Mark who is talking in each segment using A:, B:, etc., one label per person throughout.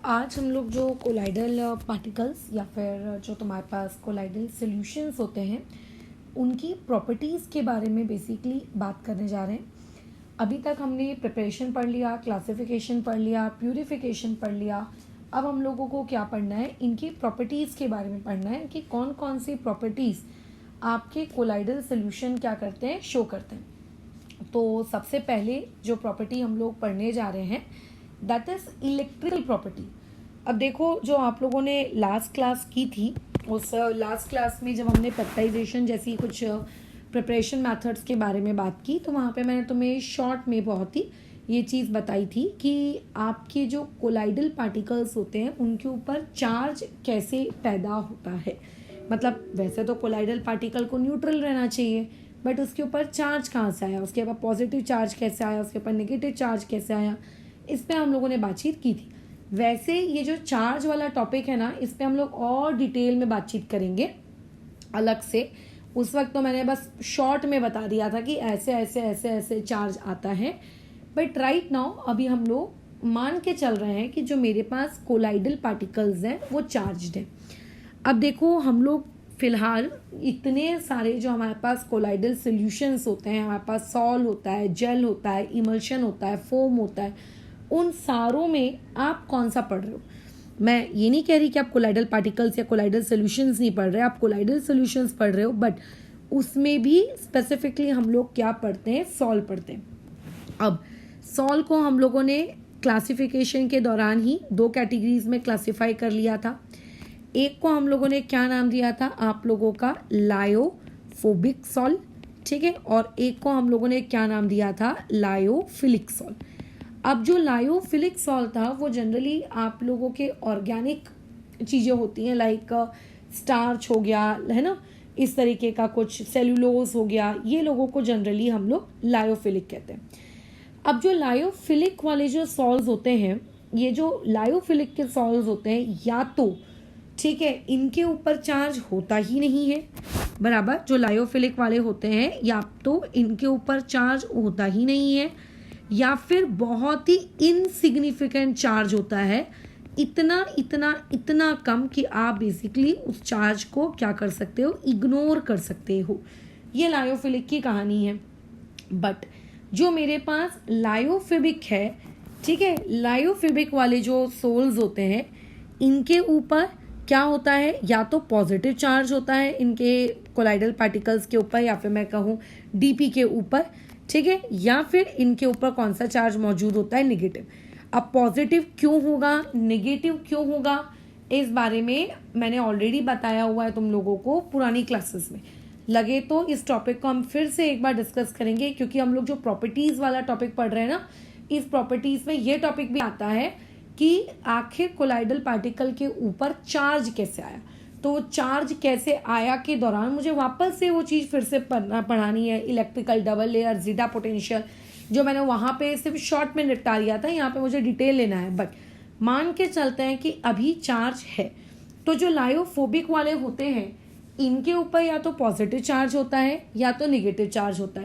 A: आज हम लोग जो कोलाइडल पार्टिकल्स या फिर जो तुम्हारे पास कोलाइडल सॉल्यूशंस होते हैं उनकी प्रॉपर्टीज़ के बारे में बेसिकली बात करने जा रहे हैं। अभी तक हमने प्रिपरेशन पढ़ लिया, क्लासिफिकेशन पढ़ लिया, प्यूरिफिकेशन पढ़ लिया। अब हम लोगों को क्या पढ़ना है, इनकी प्रॉपर्टीज़ के बारे में पढ़ना है कि कौन कौन सी प्रॉपर्टीज़ आपके कोलाइडल सॉल्यूशन क्या करते हैं, शो करते हैं। तो सबसे पहले जो प्रॉपर्टी हम लोग पढ़ने जा रहे हैं दैट इज़ इलेक्ट्रिकल प्रॉपर्टी। अब देखो, जो आप लोगों ने लास्ट क्लास की थी, उस लास्ट क्लास में जब हमने पेप्टाइजेशन जैसी कुछ प्रिपरेशन मेथड्स के बारे में बात की, तो वहाँ पे मैंने तुम्हें शॉर्ट में बहुत ही ये चीज़ बताई थी कि आपके जो कोलाइडल पार्टिकल्स होते हैं उनके ऊपर चार्ज कैसे पैदा होता है। मतलब वैसे तो कोलाइडल पार्टिकल को न्यूट्रल रहना चाहिए, बट उसके ऊपर चार्ज कहाँ से आया, उसके ऊपर पॉजिटिव चार्ज कैसे आया, उसके ऊपर नेगेटिव चार्ज कैसे आया, इस पर हम लोगों ने बातचीत की थी। वैसे ये जो चार्ज वाला टॉपिक है ना, इस पर हम लोग और डिटेल में बातचीत करेंगे अलग से। उस वक्त तो मैंने बस शॉर्ट में बता दिया था कि ऐसे ऐसे ऐसे ऐसे चार्ज आता है। बट राइट नाउ अभी हम लोग मान के चल रहे हैं कि जो मेरे पास कोलाइडल पार्टिकल्स हैं वो चार्ज्ड हैं। अब देखो, हम लोग फिलहाल इतने सारे जो हमारे पास कोलाइडल सॉल्यूशंस होते हैं, हमारे पास सॉल होता है, जेल होता है, इमल्शन होता है, फोम होता है, उन सारों में आप कौन सा पढ़ रहे हो। मैं ये नहीं कह रही कि आप कोलाइडल पार्टिकल्स या कोलाइडल सॉल्यूशंस नहीं पढ़ रहे, आप कोलाइडल सॉल्यूशंस पढ़ रहे हो, बट उसमें भी स्पेसिफिकली हम लोग क्या पढ़ते हैं, सॉल पढ़ते हैं। अब सॉल को हम लोगों ने क्लासिफिकेशन के दौरान ही दो कैटेगरीज में क्लासिफाई कर लिया था। एक को हम लोगों ने क्या नाम दिया था आप लोगों का, लायोफोबिक सॉल, ठीक है, और एक को हम लोगों ने क्या नाम दिया था, लायोफिलिक सॉल। अब जो लायोफिलिक सॉल था वो जनरली आप लोगों के ऑर्गेनिक चीज़ें होती हैं, लाइक स्टार्च हो गया है ना, इस तरीके का कुछ सेलुलोज हो गया, ये लोगों को जनरली हम लोग लायोफिलिक कहते हैं। अब जो लायोफिलिक वाले जो सॉल्स होते हैं, ये जो लायोफिलिक के सॉल्स होते हैं, या तो ठीक है इनके ऊपर चार्ज होता ही नहीं है, बराबर, जो लायोफिलिक वाले होते हैं या तो इनके ऊपर चार्ज होता ही नहीं है, या फिर बहुत ही इनसिग्निफिकेंट चार्ज होता है, इतना इतना इतना कम कि आप बेसिकली उस चार्ज को क्या कर सकते हो, इग्नोर कर सकते हो। ये लायोफिलिक की कहानी है। बट जो मेरे पास लायोफिबिक है, ठीक है, लायोफिबिक वाले जो सोल्स होते हैं, इनके ऊपर क्या होता है, या तो पॉजिटिव चार्ज होता है इनके कोलाइडल पार्टिकल्स के ऊपर, या फिर मैं कहूँ डीपी के ऊपर, ठीक है, या फिर इनके ऊपर कौन सा चार्ज मौजूद होता है, नेगेटिव। अब पॉजिटिव क्यों होगा, नेगेटिव क्यों होगा, इस बारे में मैंने ऑलरेडी बताया हुआ है तुम लोगों को पुरानी क्लासेस में। लगे तो इस टॉपिक को हम फिर से एक बार डिस्कस करेंगे, क्योंकि हम लोग जो प्रॉपर्टीज वाला टॉपिक पढ़ रहे हैं ना, इस प्रॉपर्टीज में ये टॉपिक भी आता है कि आखिर कोलाइडल पार्टिकल के ऊपर चार्ज कैसे आया। तो चार्ज कैसे आया के दौरान मुझे वापस से वो चीज़ फिर से पढ़ानी है, electrical double layer zeta potential, जो मैंने वहाँ पे सिर्फ शॉर्ट में निपटा लिया था, यहाँ पे मुझे डिटेल लेना है। बट मान के चलते हैं कि अभी चार्ज है, तो जो लायोफोबिक वाले होते हैं इनके ऊपर या तो पॉजिटिव चार्ज होता है या तो निगेटिव चार्ज होता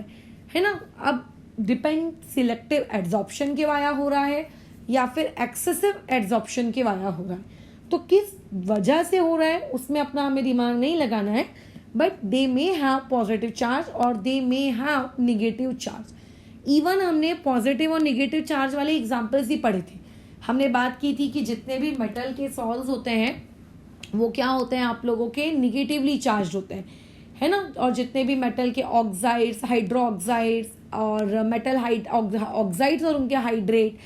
A: है ना। अब डिपेंड सिलेक्टिव एड्जॉर्प्शन के वाया हो रहा है या फिर एक्सेसिव एड्जॉर्प्शन के वाया हो रहा है, तो किस वजह से हो रहा है उसमें अपना हमें दिमाग नहीं लगाना है। But they may have positive charge और they may have negative charge. Even हमने पॉजिटिव और निगेटिव चार्ज वाले एग्जाम्पल्स ही पढ़े थे। हमने बात की थी कि जितने भी मेटल के सॉल्स होते हैं वो क्या होते हैं, आप लोगों के निगेटिवली चार्ज होते हैं, है ना, और जितने भी मेटल के ऑक्साइड्स, हाइड्रो ऑक्साइड्स और मेटल ऑक्साइड्स और उनके हाइड्रेट,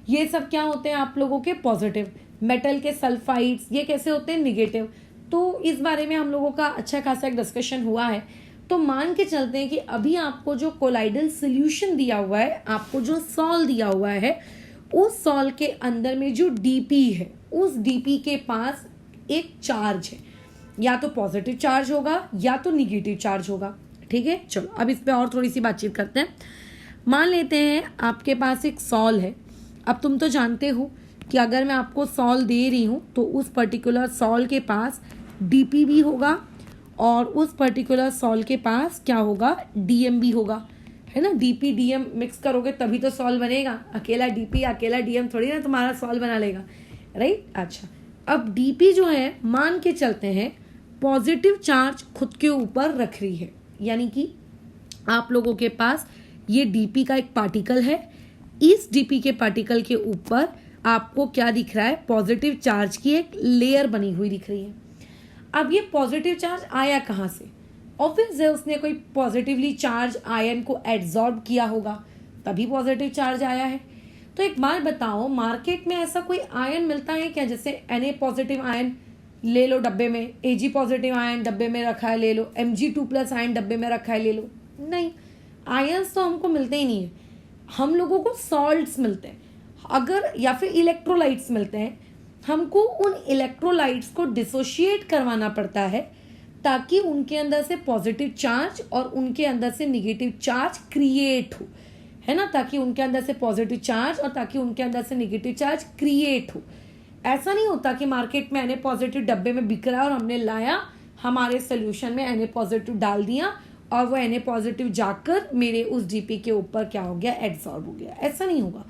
A: ये सब क्या होते हैं आप लोगों के पॉजिटिव। मेटल के सल्फाइड्स ये कैसे होते हैं, निगेटिव। तो इस बारे में हम लोगों का अच्छा खासा एक डिस्कशन हुआ है। तो मान के चलते हैं कि अभी आपको जो कोलाइडल सॉल्यूशन दिया हुआ है, आपको जो सॉल दिया हुआ है, उस सॉल के अंदर में जो डीपी है, उस डीपी के पास एक चार्ज है, या तो पॉजिटिव चार्ज होगा या तो निगेटिव चार्ज होगा, ठीक है। चलो अब इस पे और थोड़ी सी बातचीत करते हैं। मान लेते हैं आपके पास एक सॉल है। अब तुम तो जानते हो कि अगर मैं आपको सॉल दे रही हूँ तो उस पर्टिकुलर सॉल के पास डीपी भी होगा और उस पर्टिकुलर सॉल के पास क्या होगा, डीएम भी होगा, है ना। डीपी डीएम मिक्स करोगे तभी तो सॉल बनेगा। अकेला डीपी अकेला डीएम थोड़ी ना तुम्हारा सॉल बना लेगा। राइट। अच्छा, अब डीपी जो है मान के चलते हैं पॉजिटिव चार्ज खुद के ऊपर रख रही है, यानी कि आप लोगों के पास ये डीपी का एक पार्टिकल है, इस डीपी के पार्टिकल के ऊपर आपको क्या दिख रहा है, पॉजिटिव चार्ज की एक लेयर बनी हुई दिख रही है। अब ये पॉजिटिव चार्ज आया कहाँ से? ऑब्वियस है उसने कोई पॉजिटिवली चार्ज आयन को एब्जॉर्ब किया होगा, तभी पॉजिटिव चार्ज आया है। तो एक बार बताओ, मार्केट में ऐसा कोई आयन मिलता है क्या, जैसे Na पॉजिटिव आयन ले लो डब्बे में, Ag पॉजिटिव आयन डब्बे में रखा है ले लो, Mg2+ आयन डब्बे में रखा है ले लो? नहीं, आयन्स तो हमको मिलते ही नहीं है। हम लोगों को सॉल्ट्स मिलते हैं अगर, या फिर इलेक्ट्रोलाइट्स मिलते हैं। हमको उन इलेक्ट्रोलाइट्स को डिसोशिएट करवाना पड़ता है ताकि उनके अंदर से पॉजिटिव चार्ज और उनके अंदर से निगेटिव चार्ज क्रिएट हो, है ना, ताकि उनके अंदर से पॉजिटिव चार्ज और ताकि उनके अंदर से निगेटिव चार्ज क्रिएट हो। ऐसा नहीं होता कि मार्केट में Na पॉजिटिव डब्बे में बिक रहा है और हमने लाया, हमारे सोल्यूशन में Na पॉजिटिव डाल दिया और वो Na पॉजिटिव जाकर मेरे उस डीपी के ऊपर क्या हो गया, एब्जॉर्ब हो गया। ऐसा नहीं होगा।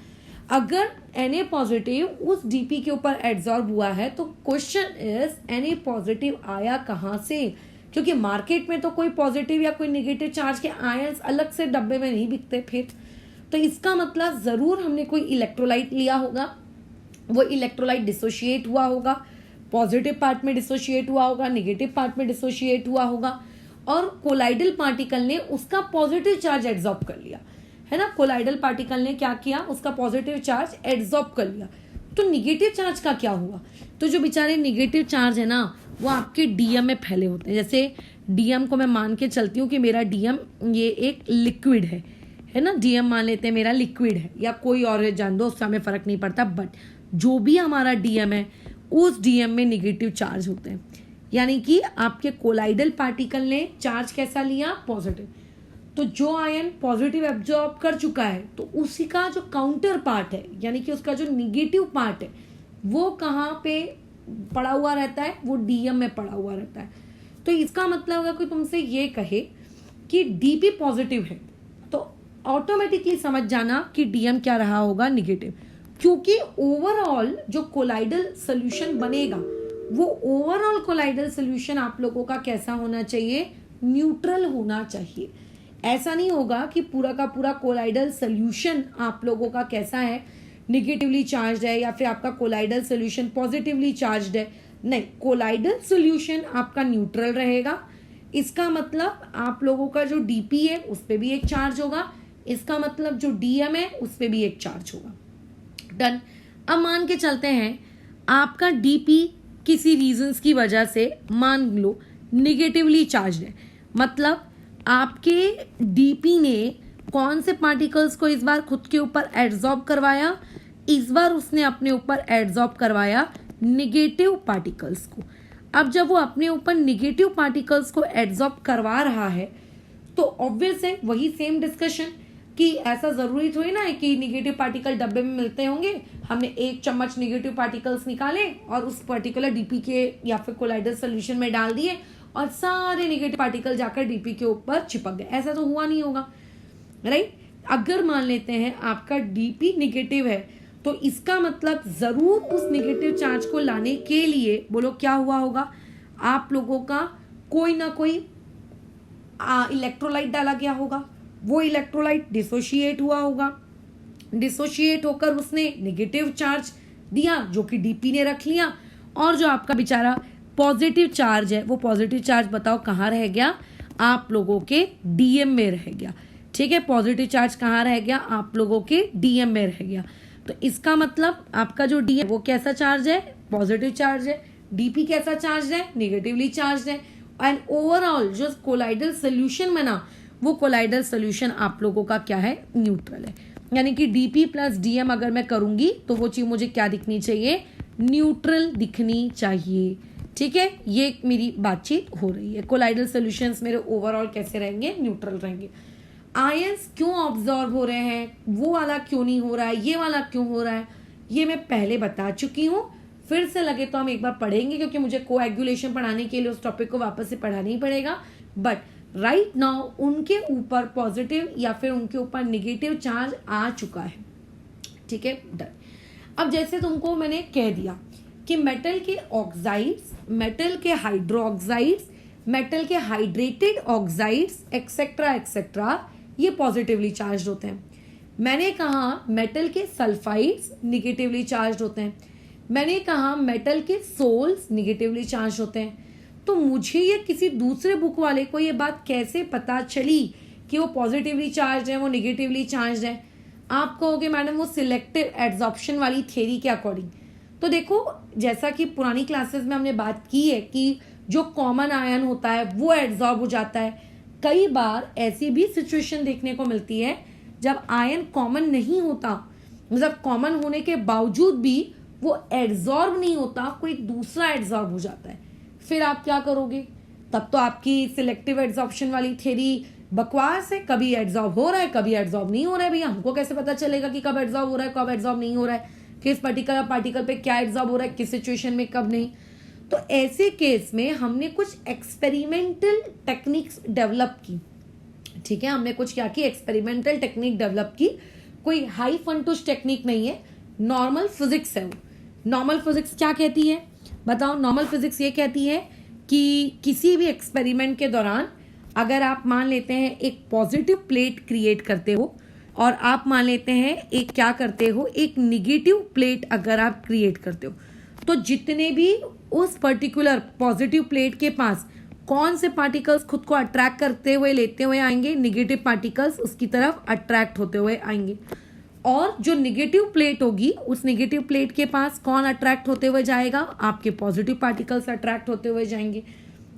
A: अगर Na पॉजिटिव उस डीपी के ऊपर एब्जॉर्ब हुआ है तो क्वेश्चन इज Na पॉजिटिव आया कहाँ से, क्योंकि मार्केट में तो कोई पॉजिटिव या कोई नेगेटिव चार्ज के आयंस अलग से डब्बे में नहीं बिकते फिर। तो इसका मतलब जरूर हमने कोई इलेक्ट्रोलाइट लिया होगा, वो इलेक्ट्रोलाइट डिसोशिएट हुआ होगा, पॉजिटिव पार्ट में डिसोशिएट हुआ होगा, नेगेटिव पार्ट में डिसोशिएट हुआ होगा, और कोलाइडल पार्टिकल ने उसका पॉजिटिव चार्ज एब्जॉर्ब कर लिया, है ना। कोलाइडल पार्टिकल ने क्या किया, उसका पॉजिटिव चार्ज एब्जॉर्ब कर लिया। तो निगेटिव चार्ज का क्या हुआ? तो जो बेचारे निगेटिव चार्ज है ना, वो आपके डीएम में फैले होते हैं। जैसे डीएम को मैं मान के चलती हूँ कि मेरा डीएम ये एक लिक्विड है ना, डीएम मान लेते हैं मेरा लिक्विड है, या कोई और जान दो, उससे हमें फर्क नहीं पड़ता, बट जो भी हमारा डीएम है उस डीएम में निगेटिव चार्ज होते हैं। यानी कि आपके कोलाइडल पार्टिकल ने चार्ज कैसा लिया, पॉजिटिव। तो जो आयन पॉजिटिव एब्जॉर्ब कर चुका है तो उसी का जो काउंटर पार्ट है, यानी कि उसका जो निगेटिव पार्ट है, वो कहाँ पे पड़ा हुआ रहता है, वो डीएम में पड़ा हुआ रहता है। तो इसका मतलब अगर कोई तुमसे ये कहे कि डीपी पॉजिटिव है तो ऑटोमेटिकली समझ जाना कि डीएम क्या रहा होगा, निगेटिव, क्योंकि ओवरऑल जो कोलाइडल सोल्यूशन बनेगा वो ओवरऑल कोलाइडल सोल्यूशन आप लोगों का कैसा होना चाहिए, न्यूट्रल होना चाहिए। ऐसा नहीं होगा कि पूरा का पूरा कोलाइडल सोल्यूशन आप लोगों का कैसा है, निगेटिवली चार्ज है, या फिर आपका कोलाइडल सोल्यूशन पॉजिटिवली चार्ज है। नहीं, कोलाइडल सोल्यूशन आपका न्यूट्रल रहेगा। इसका मतलब आप लोगों का जो डीपी है उस पर भी एक चार्ज होगा, इसका मतलब जो डीएम है उस पर भी एक चार्ज होगा। डन। अब मान के चलते हैं आपका डीपी किसी रीजंस की वजह से मान लो निगेटिवली चार्ज है, मतलब आपके डीपी ने कौन से पार्टिकल्स को इस बार खुद के ऊपर एब्जॉर्ब करवाया, इस बार उसने अपने ऊपर एब्जॉर्ब करवाया निगेटिव पार्टिकल्स को। अब जब वो अपने ऊपर निगेटिव पार्टिकल्स को एब्जॉर्ब करवा रहा है तो ऑब्वियस है वही सेम डिस्कशन कि ऐसा जरूरी थोड़ी ना है कि निगेटिव पार्टिकल डब्बे में मिलते होंगे, हमने 1 चम्मच निगेटिव पार्टिकल्स निकाले और उस पर्टिकुलर डीपी के या फिर कोलाइडल सोल्यूशन में डाल दिए और सारे निगेटिव पार्टिकल जाकर डीपी के ऊपर चिपक गए। ऐसा तो हुआ नहीं होगा, राइट। अगर मान लेते हैं आपका डीपी निगेटिव है तो इसका मतलब जरूर उस निगेटिव चार्ज को लाने के लिए बोलो क्या हुआ होगा, आप लोगों का कोई ना कोई इलेक्ट्रोलाइट डाला गया होगा, वो इलेक्ट्रोलाइट डिसोशिएट हुआ होगा, डिसोशिएट होकर उसने नेगेटिव चार्ज दिया जो कि डीपी ने रख लिया, और जो आपका बेचारा पॉजिटिव चार्ज है वो पॉजिटिव चार्ज बताओ कहाँ रह गया, आप लोगों के डीएम में रह गया। ठीक है, पॉजिटिव चार्ज कहाँ रह गया, आप लोगों के डीएम में रह गया। तो इसका मतलब आपका जो डीएम वो कैसा चार्ज है, पॉजिटिव चार्ज है, डीपी कैसा चार्ज है, नेगेटिवली चार्ज है, एंड ओवरऑल जो कोलाइडल सोल्यूशन बना वो कोलाइडल सोल्यूशन आप लोगों का क्या है, न्यूट्रल है। यानी कि डीपी प्लस डीएम अगर मैं करूंगी तो वो चीज मुझे क्या दिखनी चाहिए, न्यूट्रल दिखनी चाहिए। ठीक है, ये मेरी बातचीत हो रही है। कोलाइडल सॉल्यूशंस मेरे ओवरऑल कैसे रहेंगे, न्यूट्रल रहेंगे। आयंस क्यों ऑब्जॉर्ब हो रहे हैं, वो वाला क्यों नहीं हो रहा है, ये वाला क्यों हो रहा है, ये मैं पहले बता चुकी हूँ। फिर से लगे तो हम एक बार पढ़ेंगे क्योंकि मुझे कोएगुलेशन पढ़ाने के लिए उस टॉपिक को वापस से पढ़ाना ही पड़ेगा। बट राइट नाउ उनके ऊपर पॉजिटिव या फिर उनके ऊपर निगेटिव चार्ज आ चुका है। ठीक है, डन। अब जैसे तुमको मैंने कह दिया कि मेटल के ऑक्साइड्स, मेटल के हाइड्रोक्साइड्स, मेटल के हाइड्रेटेड ऑक्साइड्स एक्सेट्रा एक्सेट्रा ये पॉजिटिवली चार्ज होते हैं। मैंने कहा मेटल के सल्फाइड्स निगेटिवली चार्ज होते हैं। मैंने कहा मेटल के सोल्स निगेटिवली चार्ज होते हैं। तो मुझे ये किसी दूसरे बुक वाले को ये बात कैसे पता चली कि वो पॉजिटिवली चार्ज है, वो निगेटिवली चार्ज है? आप कहोगे मैडम वो सिलेक्टिव एड्सॉर्प्शन वाली थ्योरी के अकॉर्डिंग। तो देखो, जैसा कि पुरानी क्लासेस में हमने बात की है कि जो कॉमन आयन होता है वो एड्सॉर्ब हो जाता है। कई बार ऐसी भी सिचुएशन देखने को मिलती है जब आयन कॉमन नहीं होता, मतलब कॉमन होने के बावजूद भी वो एड्सॉर्ब नहीं होता, कोई दूसरा एड्सॉर्ब हो जाता है। फिर आप क्या करोगे? तब तो आपकी सिलेक्टिव एड्सॉर्प्शन वाली थ्योरी बकवास है। कभी एड्सॉर्ब हो रहा है, कभी एड्सॉर्ब नहीं हो रहा है। भैया हमको कैसे पता चलेगा कि कब एड्सॉर्ब हो रहा है, कब एड्सॉर्ब नहीं हो रहा है, किस पर्टिकुलर पार्टिकल पे क्या एड्सॉर्ब हो रहा है, किस सिचुएशन में कब नहीं? तो ऐसे केस में हमने कुछ एक्सपेरिमेंटल टेक्निक्स डेवलप की। ठीक है, हमने कुछ क्या की? एक्सपेरिमेंटल टेक्निक डेवलप की। कोई हाई फंटूस टेक्निक नहीं है, नॉर्मल फिजिक्स है वो। नॉर्मल फिजिक्स क्या कहती है बताओ? नॉर्मल फिजिक्स ये कहती है कि किसी भी एक्सपेरिमेंट के दौरान अगर आप मान लेते हैं एक पॉजिटिव प्लेट क्रिएट करते हो और आप मान लेते हैं एक क्या करते हो, एक निगेटिव प्लेट अगर आप क्रिएट करते हो, तो जितने भी उस पर्टिकुलर पॉजिटिव प्लेट के पास कौन से पार्टिकल्स खुद को अट्रैक्ट करते हुए लेते हुए आएंगे? निगेटिव पार्टिकल्स उसकी तरफ अट्रैक्ट होते हुए आएंगे। और जो निगेटिव प्लेट होगी उस निगेटिव प्लेट के पास कौन अट्रैक्ट होते हुए जाएगा? आपके पॉजिटिव पार्टिकल्स अट्रैक्ट होते हुए जाएंगे।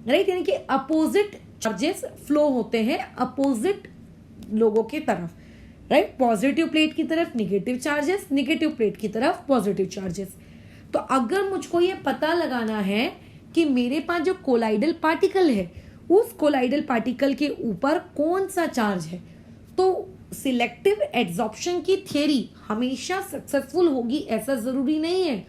A: राइट, यानी कि अपोजिट चार्जेस फ्लो होते हैं अपोजिट लोगों की तरफ। राइट, पॉजिटिव प्लेट की तरफ निगेटिव चार्जेस, निगेटिव प्लेट की तरफ पॉजिटिव चार्जेस। तो अगर मुझको ये पता लगाना है कि मेरे पास जो कोलाइडल पार्टिकल है उस कोलाइडल पार्टिकल के ऊपर कौन सा चार्ज है, तो सिलेक्टिव एड्सॉर्प्शन की थ्योरी हमेशा सक्सेसफुल होगी ऐसा जरूरी नहीं है।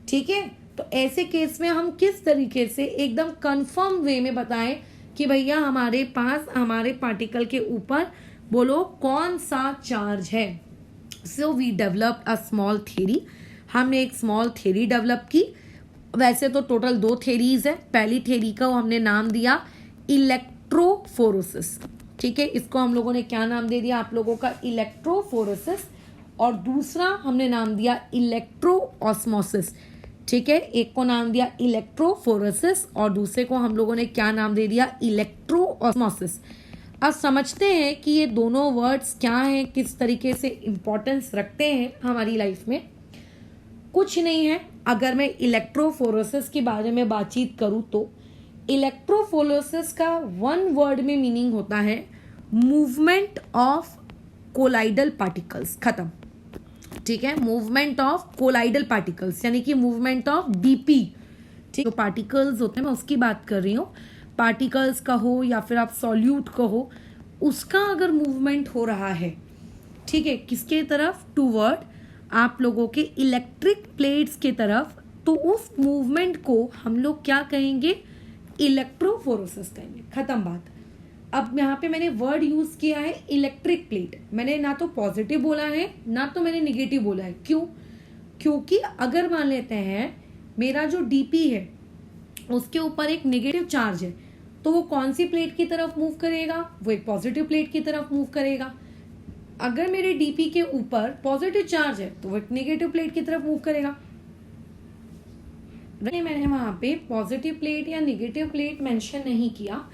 A: ठीक है, तो ऐसे केस में हम किस तरीके से एकदम कंफर्म वे में बताएं कि भैया हमारे पास हमारे पार्टिकल के ऊपर बोलो कौन सा चार्ज है। So we develop a small theory. हमने एक स्मॉल थ्योरी डेवलप की। वैसे तो टोटल 2 थ्योरीज है। पहली थ्योरी का हमने नाम दिया इलेक्ट्रोफोरेसिस। ठीक है, इसको हम लोगों ने क्या नाम दे दिया आप लोगों का? इलेक्ट्रोफोरेसिस। और दूसरा हमने नाम दिया इलेक्ट्रो ऑस्मोसिस। ठीक है, एक को नाम दिया इलेक्ट्रोफोरेसिस और दूसरे को हम लोगों ने क्या नाम दे दिया? Electro osmosis. अब समझते हैं कि ये दोनों वर्ड्स क्या हैं, किस तरीके से इंपॉर्टेंस रखते हैं हमारी लाइफ में। कुछ नहीं है, अगर मैं इलेक्ट्रोफोरेसिस के बारे में बातचीत करूं तो इलेक्ट्रोफोरेसिस का 1 वर्ड में मीनिंग होता है मूवमेंट ऑफ कोलाइडल पार्टिकल्स। खत्म। ठीक है, मूवमेंट ऑफ कोलाइडल पार्टिकल्स यानी कि मूवमेंट ऑफ डीपी। ठीक, जो पार्टिकल्स होते हैं मैं उसकी बात कर रही हूँ। पार्टिकल्स कहो या फिर आप सॉल्यूट कहो, उसका अगर मूवमेंट हो रहा है, ठीक है, किसके तरफ? टूवर्ड आप लोगों के इलेक्ट्रिक प्लेट्स के तरफ, तो उस मूवमेंट को हम लोग क्या कहेंगे? इलेक्ट्रोफोरेसिस कहेंगे। खत्म बात। अब यहाँ पे मैंने वर्ड यूज किया है इलेक्ट्रिक प्लेट। मैंने ना तो पॉजिटिव बोला है ना तो मैंने निगेटिव बोला है। क्यों? क्योंकि अगर मान लेते हैं मेरा जो डीपी है उसके ऊपर एक निगेटिव चार्ज है, तो वो कौन सी प्लेट की तरफ मूव करेगा? वो एक पॉजिटिव प्लेट की तरफ मूव करेगा। अगर मेरे डीपी के ऊपर पॉजिटिव चार्ज है तो वो एक नेगेटिव प्लेट की तरफ मूव करेगा। मैंने वहां पे पॉजिटिव प्लेट या नेगेटिव प्लेट मेंशन नहीं किया।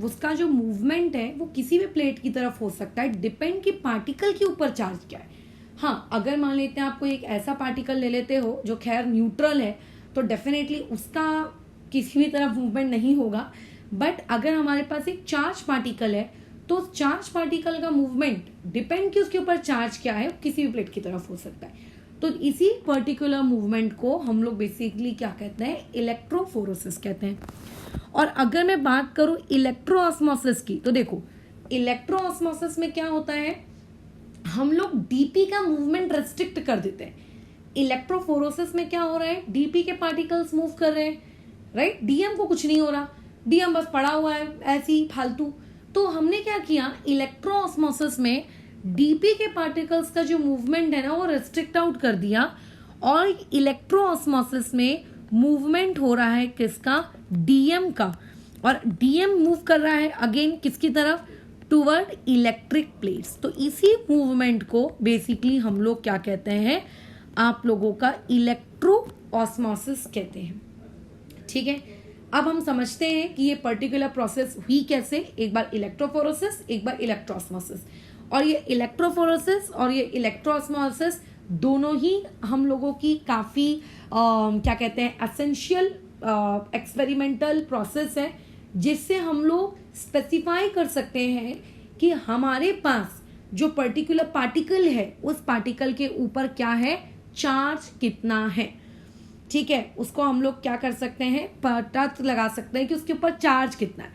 A: उसका जो मूवमेंट है वो किसी भी प्लेट की तरफ हो सकता है, डिपेंड कि पार्टिकल के ऊपर चार्ज क्या है। हाँ, अगर मान लेते हैं आपको एक ऐसा पार्टिकल ले लेते हो जो खैर न्यूट्रल है, तो डेफिनेटली उसका किसी भी तरफ मूवमेंट नहीं होगा। बट अगर हमारे पास एक चार्ज पार्टिकल है तो चार्ज पार्टिकल का मूवमेंट डिपेंड कि उसके ऊपर चार्ज क्या है, किसी भी प्लेट की तरफ हो सकता है। तो इसी पर्टिकुलर मूवमेंट को हम लोग बेसिकली क्या कहते हैं? इलेक्ट्रोफोरेसिस कहते हैं। और अगर मैं बात करूं इलेक्ट्रो ऑस्मोसिस की, तो देखो इलेक्ट्रो ऑस्मोसिस में क्या होता है, हम लोग डीपी का मूवमेंट रेस्ट्रिक्ट कर देते हैं। इलेक्ट्रोफोरेसिस में क्या हो रहा है? डीपी के पार्टिकल्स मूव कर रहे हैं, राइट? डीएम को कुछ नहीं हो रहा, डीएम बस पड़ा हुआ है ऐसे ही फालतू। तो हमने क्या किया, इलेक्ट्रो ऑस्मोसिस में डीपी के पार्टिकल्स का जो मूवमेंट है ना वो रेस्ट्रिक्ट आउट कर दिया, और इलेक्ट्रो ऑस्मोसिस में मूवमेंट हो रहा है किसका, डीएम का, और डीएम मूव कर रहा है अगेन किसकी तरफ, टुवर्ड इलेक्ट्रिक प्लेट्स। तो इसी मूवमेंट को बेसिकली हम लोग क्या कहते हैं, आप लोगों का इलेक्ट्रो ऑस्मोसिस कहते हैं। ठीक है, अब हम समझते हैं कि ये पर्टिकुलर प्रोसेस हुई कैसे, एक बार इलेक्ट्रोफोरेसिस, एक बार इलेक्ट्रोऑस्मोसिस। और ये इलेक्ट्रोफोरेसिस और ये इलेक्ट्रोऑस्मोसिस दोनों ही हम लोगों की काफ़ी क्या कहते हैं, एसेंशियल एक्सपेरिमेंटल प्रोसेस है, जिससे हम लोग स्पेसिफाई कर सकते हैं कि हमारे पास जो पर्टिकुलर पार्टिकल है उस पार्टिकल के ऊपर क्या है, चार्ज कितना है। ठीक है, उसको हम लोग क्या कर सकते हैं, पता लगा सकते हैं कि उसके ऊपर चार्ज कितना है।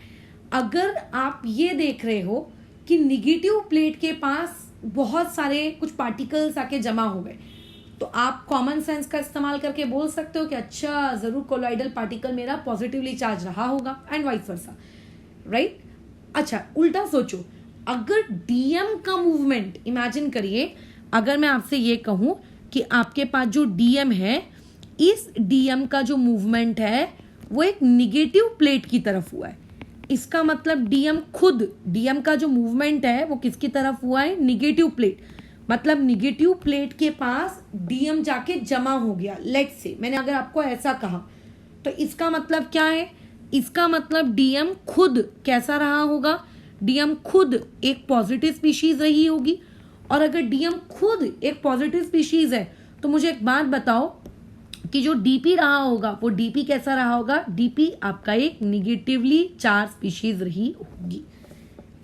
A: अगर आप ये देख रहे हो कि निगेटिव प्लेट के पास बहुत सारे कुछ पार्टिकल्स आके जमा हो गए, तो आप कॉमन सेंस का इस्तेमाल करके बोल सकते हो कि अच्छा जरूर कोलॉइडल पार्टिकल मेरा पॉजिटिवली चार्ज रहा होगा, एंड वाइस वर्सा, राइट। अच्छा, उल्टा सोचो, अगर डीएम का मूवमेंट इमेजिन करिए, अगर मैं आपसे ये कहूं कि आपके पास जो डीएम है, इस डीएम का जो मूवमेंट है वो एक निगेटिव प्लेट की तरफ हुआ है, इसका मतलब डीएम का जो मूवमेंट है वो किसकी तरफ हुआ है, निगेटिव प्लेट। मतलब निगेटिव प्लेट के पास डीएम जाके जमा हो गया। लेट्स से मैंने अगर आपको ऐसा कहा, तो इसका मतलब क्या है, इसका मतलब डीएम खुद कैसा रहा होगा, डीएम खुद एक पॉजिटिव स्पीशीज रही होगी। और अगर डीएम खुद एक पॉजिटिव स्पीशीज है, तो मुझे एक बात बताओ कि जो डीपी रहा होगा वो डीपी कैसा रहा होगा, डीपी आपका एक निगेटिवली चार्ज स्पीशीज रही होगी।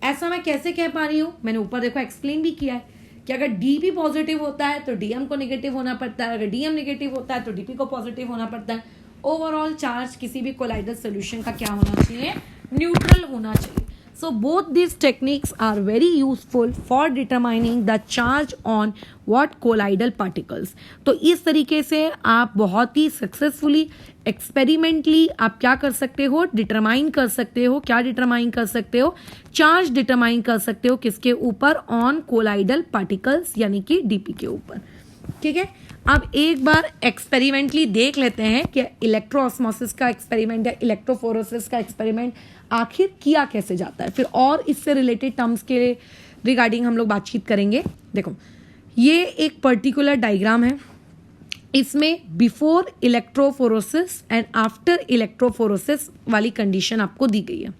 A: ऐसा मैं कैसे कह पा रही हूं, मैंने ऊपर देखो एक्सप्लेन भी किया है कि अगर डीपी पॉजिटिव होता है तो डीएम को नेगेटिव होना पड़ता है, अगर डीएम नेगेटिव होता है तो डीपी को पॉजिटिव होना पड़ता है। ओवरऑल चार्ज किसी भी कोलाइडल सोल्यूशन का क्या होना चाहिए, न्यूट्रल होना चाहिए। So both these techniques are very useful for determining the charge on what colloidal particles. तो इस तरीके से आप बहुत ही सक्सेसफुली एक्सपेरिमेंटली आप क्या कर सकते हो, डिटरमाइन कर सकते हो, क्या डिटरमाइन कर सकते हो, चार्ज डिटरमाइन कर सकते हो किसके ऊपर, ऑन कोलाइडल पार्टिकल्स यानी कि डीपी के ऊपर। ठीक है, अब एक बार एक्सपेरिमेंटली देख लेते हैं कि इलेक्ट्रोऑस्मोसिस का एक्सपेरिमेंट या इलेक्ट्रोफोरेसिस का एक्सपेरिमेंट आखिर किया कैसे जाता है, फिर और इससे रिलेटेड टर्म्स के रिगार्डिंग हम लोग बातचीत करेंगे। देखो, ये एक पर्टिकुलर डायग्राम है, इसमें before electrophoresis and after electrophoresis वाली कंडीशन आपको दी गई है।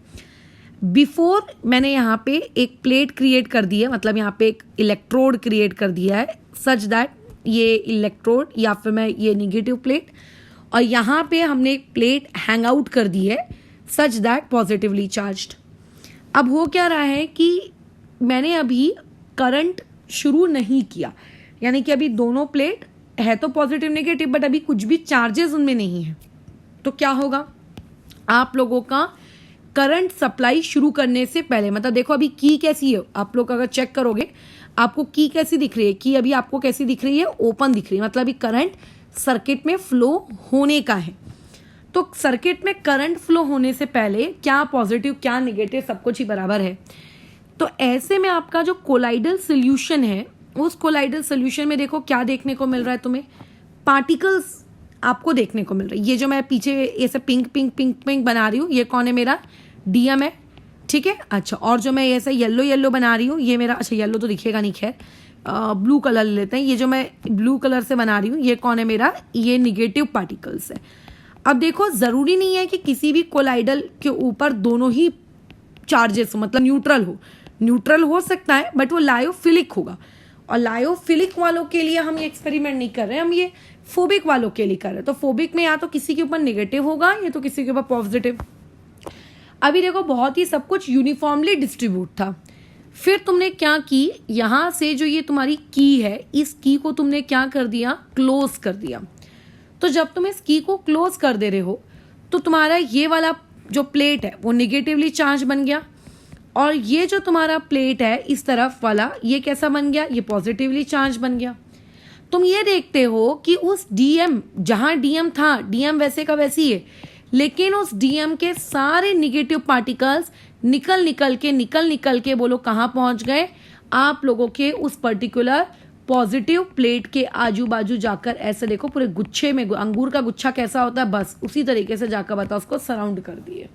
A: बिफोर मैंने यहाँ पे एक प्लेट क्रिएट कर दी है, मतलब यहाँ पे एक इलेक्ट्रोड क्रिएट कर दिया है, सच दैट ये इलेक्ट्रोड या फिर मैं ये निगेटिव प्लेट, और यहाँ पे हमने एक प्लेट हैंग आउट कर दी है सच दैट पॉजिटिवली चार्ज्ड। अब हो क्या रहा है कि मैंने अभी करंट शुरू नहीं किया, यानी कि अभी दोनों प्लेट है तो पॉजिटिव नेगेटिव, बट अभी कुछ भी चार्जेस उनमें नहीं है। तो क्या होगा, आप लोगों का करंट सप्लाई शुरू करने से पहले, मतलब देखो अभी की कैसी है, आप लोग अगर चेक करोगे आपको की कैसी दिख रही है, की अभी आपको कैसी दिख रही है, ओपन दिख रही है, मतलब अभी करंट सर्किट में फ्लो होने का है। तो सर्किट में करंट फ्लो होने से पहले क्या पॉजिटिव क्या नेगेटिव सब कुछ ही बराबर है। तो ऐसे में आपका जो कोलाइडल सोल्यूशन है, उस कोलाइडल सोल्यूशन में देखो क्या देखने को मिल रहा है तुम्हें, पार्टिकल्स आपको देखने को मिल रहा है। ये जो मैं पीछे ऐसे पिंक पिंक पिंक पिंक बना रही हूँ, ये कौन है, मेरा डीएम है, ठीक है। अच्छा, और जो मैं ऐसे येलो येलो बना रही हूँ, ये मेरा, अच्छा येलो तो दिखेगा नहीं, खैर ब्लू कलर ले लेते हैं। ये जो मैं ब्लू कलर से बना रही हूँ, ये कौन है मेरा, ये निगेटिव पार्टिकल्स है। अब देखो, जरूरी नहीं है कि किसी भी कोलाइडल के ऊपर दोनों ही चार्जेस हो, मतलब न्यूट्रल हो सकता है, बट वो लायोफिलिक होगा। और लायोफिलिक वालों के लिए हम ये एक्सपेरिमेंट नहीं कर रहे हैं, हम ये फोबिक वालों के लिए कर रहे हैं। तो फोबिक में या तो किसी के ऊपर नेगेटिव होगा या तो किसी के ऊपर पॉजिटिव। अभी देखो, बहुत ही सब कुछ यूनिफॉर्मली डिस्ट्रीब्यूट था। फिर तुमने क्या की, यहाँ से जो ये तुम्हारी की है, इस की को तुमने क्या कर दिया, क्लोज कर दिया। तो जब तुम इस की को क्लोज कर दे रहे हो तो तुम्हारा ये वाला जो प्लेट है वो निगेटिवली चार्ज बन गया, और ये जो तुम्हारा प्लेट है इस तरफ वाला, ये कैसा बन गया, ये पॉजिटिवली चार्ज बन गया। तुम ये देखते हो कि उस डीएम, जहां डीएम था, डीएम वैसे का वैसी है, लेकिन उस डीएम के सारे निगेटिव पार्टिकल्स निकल निकल के बोलो कहाँ पहुंच गए, आप लोगों के उस पर्टिकुलर पॉजिटिव प्लेट के आजू बाजू जाकर ऐसे देखो, पूरे गुच्छे में अंगूर का गुच्छा कैसा होता है, बस उसी तरीके से जाकर बताओ, उसको सराउंड कर दिए।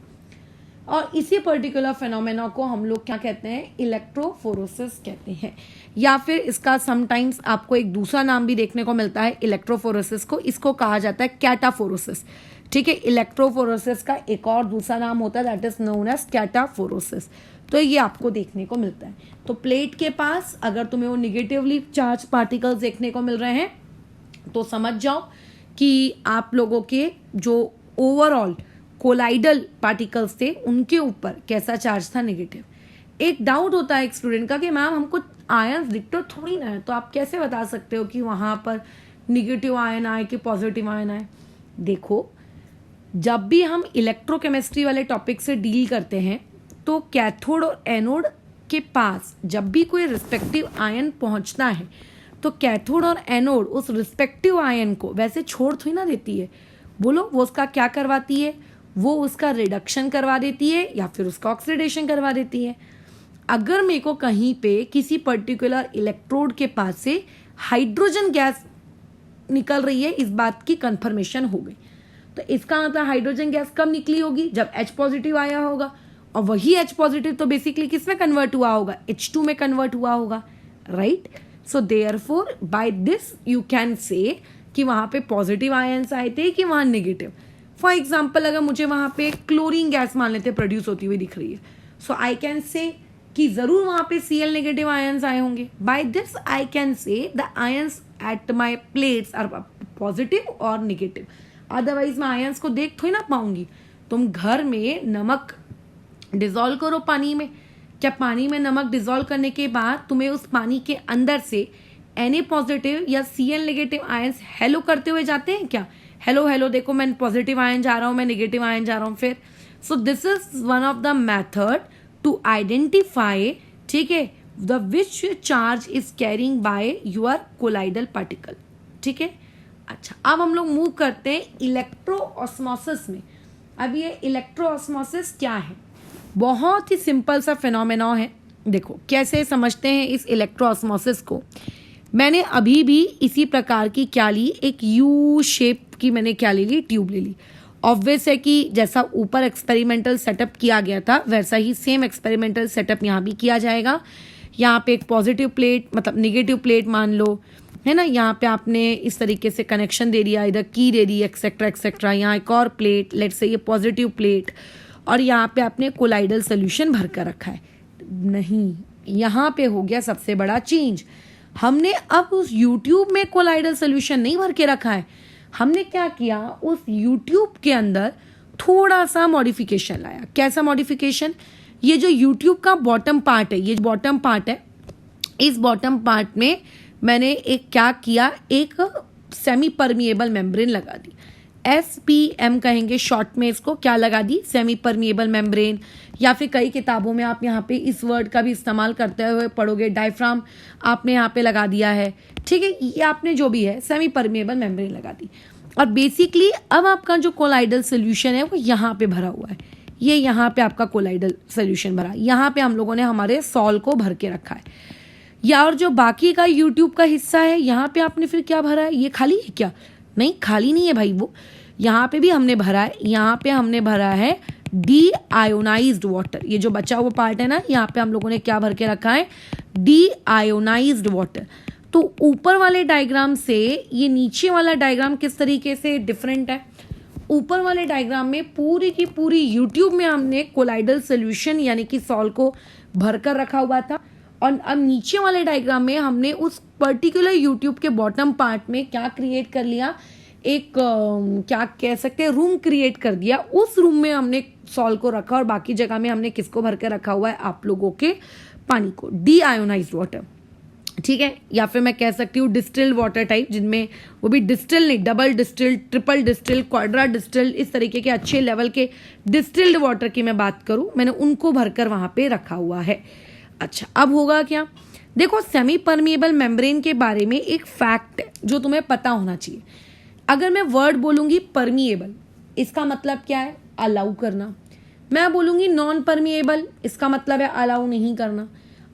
A: और इसी पर्टिकुलर फेनोमेना को हम लोग क्या कहते हैं, इलेक्ट्रोफोरोसिस कहते हैं, या फिर इसका समटाइम्स आपको एक दूसरा नाम भी देखने को मिलता है इलेक्ट्रोफोरोसिस को, इसको कहा जाता है कैटाफोरोसिस। ठीक है, इलेक्ट्रोफोरोसिस का एक और दूसरा नाम होता है, दैट इज नोन एज कैटाफोरोसिस। तो ये आपको देखने को मिलता है। तो प्लेट के पास अगर तुम्हें वो निगेटिवली चार्ज पार्टिकल्स देखने को मिल रहे हैं तो समझ जाओ कि आप लोगों के जो ओवरऑल कोलाइडल पार्टिकल्स थे उनके ऊपर कैसा चार्ज था, नेगेटिव। एक डाउट होता है एक स्टूडेंट का कि मैम हमको आयंस दिखते थोड़ी ना है, तो आप कैसे बता सकते हो कि वहां पर निगेटिव आयन आए कि पॉजिटिव आयन आए। देखो, जब भी हम इलेक्ट्रोकेमिस्ट्री वाले टॉपिक से डील करते हैं तो कैथोड और एनोड के पास जब भी कोई रिस्पेक्टिव आयन पहुंचता है तो कैथोड और एनोड उस रिस्पेक्टिव आयन को वैसे छोड़ थोड़ी ना देती है। बोलो, वो उसका क्या करवाती है, वो उसका रिडक्शन करवा देती है या फिर उसका ऑक्सीडेशन करवा देती है। अगर मेरे को कहीं पे किसी पर्टिकुलर इलेक्ट्रोड के पास से हाइड्रोजन गैस निकल रही है, इस बात की कंफर्मेशन हो गई, तो इसका मतलब हाइड्रोजन गैस कब निकली होगी, जब H पॉजिटिव आया होगा, और वही H पॉजिटिव तो बेसिकली किस में कन्वर्ट हुआ होगा, H2 में कन्वर्ट हुआ होगा, right. So therefore by this you can say कि वहां पे पॉजिटिव आयंस आए थे कि वहां नेगेटिव। फॉर एग्जाम्पल, अगर मुझे वहां पे क्लोरीन गैस मान लेते प्रोड्यूस होती हुई दिख रही है, सो आई कैन से कि जरूर वहां पे Cl नेगेटिव आयंस आए होंगे। By this I can say the ions at my plates are positive और नेगेटिव। अदरवाइज मैं आयंस को देख थोड़ी ना पाऊंगी। तुम घर में नमक डिजोल्व करो पानी में, क्या पानी में नमक डिजोल्व करने के बाद तुम्हें उस पानी के अंदर से Na पॉजिटिव या Cl नेगेटिव आयंस हेलो करते हुए जाते हैं क्या, हेलो हेलो देखो मैं पॉजिटिव आयन जा रहा हूं, मैं नेगेटिव आयन जा रहा हूं फिर। So this is one of the method to identify, ठीक है, the which charge is carrying by your colloidal particle. ठीक है, अच्छा, अब हम लोग मूव करते हैं इलेक्ट्रोऑस्मोसिस में। अब ये इलेक्ट्रोऑस्मोसिस क्या है, बहुत ही सिंपल सा फिनोमेना है। देखो कैसे समझते हैं इस इलेक्ट्रोऑस्मोसिस को। मैंने अभी भी इसी प्रकार की क्या ली, एक यू शेप की मैंने क्या ले ली, ट्यूब ले ली। ऑब्वियस है कि जैसा ऊपर एक्सपेरिमेंटल सेटअप किया गया था वैसा ही सेम एक्सपेरिमेंटल सेटअप यहाँ भी किया जाएगा। यहाँ पे एक पॉजिटिव प्लेट मतलब निगेटिव प्लेट मान लो, है ना, यहाँ पे आपने इस तरीके से कनेक्शन दे दिया, इधर की दे दी एक्सेट्रा एक्सेट्रा। यहाँ एक और प्लेट, लेट्स से ये पॉजिटिव प्लेट, और यहाँ पे आपने कोलाइडल सोल्यूशन भर कर रखा है। नहीं, यहाँ पे हो गया सबसे बड़ा चेंज। हमने अब उस यूट्यूब में कोलाइडल सोल्यूशन नहीं भर के रखा है, हमने क्या किया, उस यूट्यूब के अंदर थोड़ा सा मॉडिफिकेशन लाया। कैसा मॉडिफिकेशन, ये जो यूट्यूब का बॉटम पार्ट है, ये बॉटम पार्ट है, इस बॉटम पार्ट में मैंने एक क्या किया, एक सेमी परमिएबल मेम्ब्रेन लगा दी। SPM कहेंगे शॉर्ट में इसको, क्या लगा दी, सेमी परमिएबल मेम्ब्रेन, या फिर कई किताबों में आप यहाँ पे इस वर्ड का भी इस्तेमाल करते हुए पढ़ोगे, डायफ्राम आपने यहाँ पे लगा दिया है। ठीक है, ये आपने जो भी है सेमी परमिएबल मेम्ब्रेन लगा दी। और बेसिकली अब आपका जो कोलाइडल सोल्यूशन है वो यहाँ पे भरा हुआ है, ये यहाँ पे आपका कोलाइडल सोल्यूशन भरा, यहाँ पे हम लोगों ने हमारे सॉल को भर के रखा है। या और जो बाकी का यूट्यूब का हिस्सा है यहाँ पे आपने फिर क्या भरा है, ये खाली है क्या, नहीं खाली नहीं है भाई, वो यहाँ पे भी हमने भरा है, यहाँ पे हमने भरा है डी आयोनाइज्ड वाटर। ये जो बचा हुआ पार्ट है ना, यहाँ पे हम लोगों ने क्या भर के रखा है, डी आयोनाइज्ड वाटर। तो ऊपर वाले डायग्राम से ये नीचे वाला डायग्राम किस तरीके से डिफरेंट है। ऊपर वाले डायग्राम में पूरी की पूरी यूट्यूब में हमने कोलाइडल सोल्यूशन यानी कि सॉल को भरकर रखा हुआ था, और अब नीचे वाले डायग्राम में हमने उस पर्टिकुलर यूट्यूब के बॉटम पार्ट में क्या क्रिएट कर लिया, एक क्या कह सकते हैं, रूम क्रिएट कर दिया। उस रूम में हमने सॉल को रखा और बाकी जगह में हमने किसको भर के रखा हुआ है, आप लोगों के पानी को, डी आयोनाइज्ड वाटर। ठीक है, या फिर मैं कह सकती हूँ डिस्टिल्ड वाटर टाइप, जिनमें वो भी डिस्टिल नहीं, double distilled, triple distilled, Quadra distilled, इस तरीके के अच्छे लेवल के डिस्टिल्ड वाटर की मैं बात करूँ, मैंने उनको भरकर वहां पे रखा हुआ है। अच्छा, अब होगा क्या, देखो सेमी परमिएबल मेम्ब्रेन के बारे में एक फैक्ट है जो तुम्हें पता होना चाहिए। अगर मैं वर्ड बोलूंगी परमिएबल, इसका मतलब क्या है, अलाउ करना। मैं बोलूंगी नॉन परमिएबल, इसका मतलब है अलाउ नहीं करना।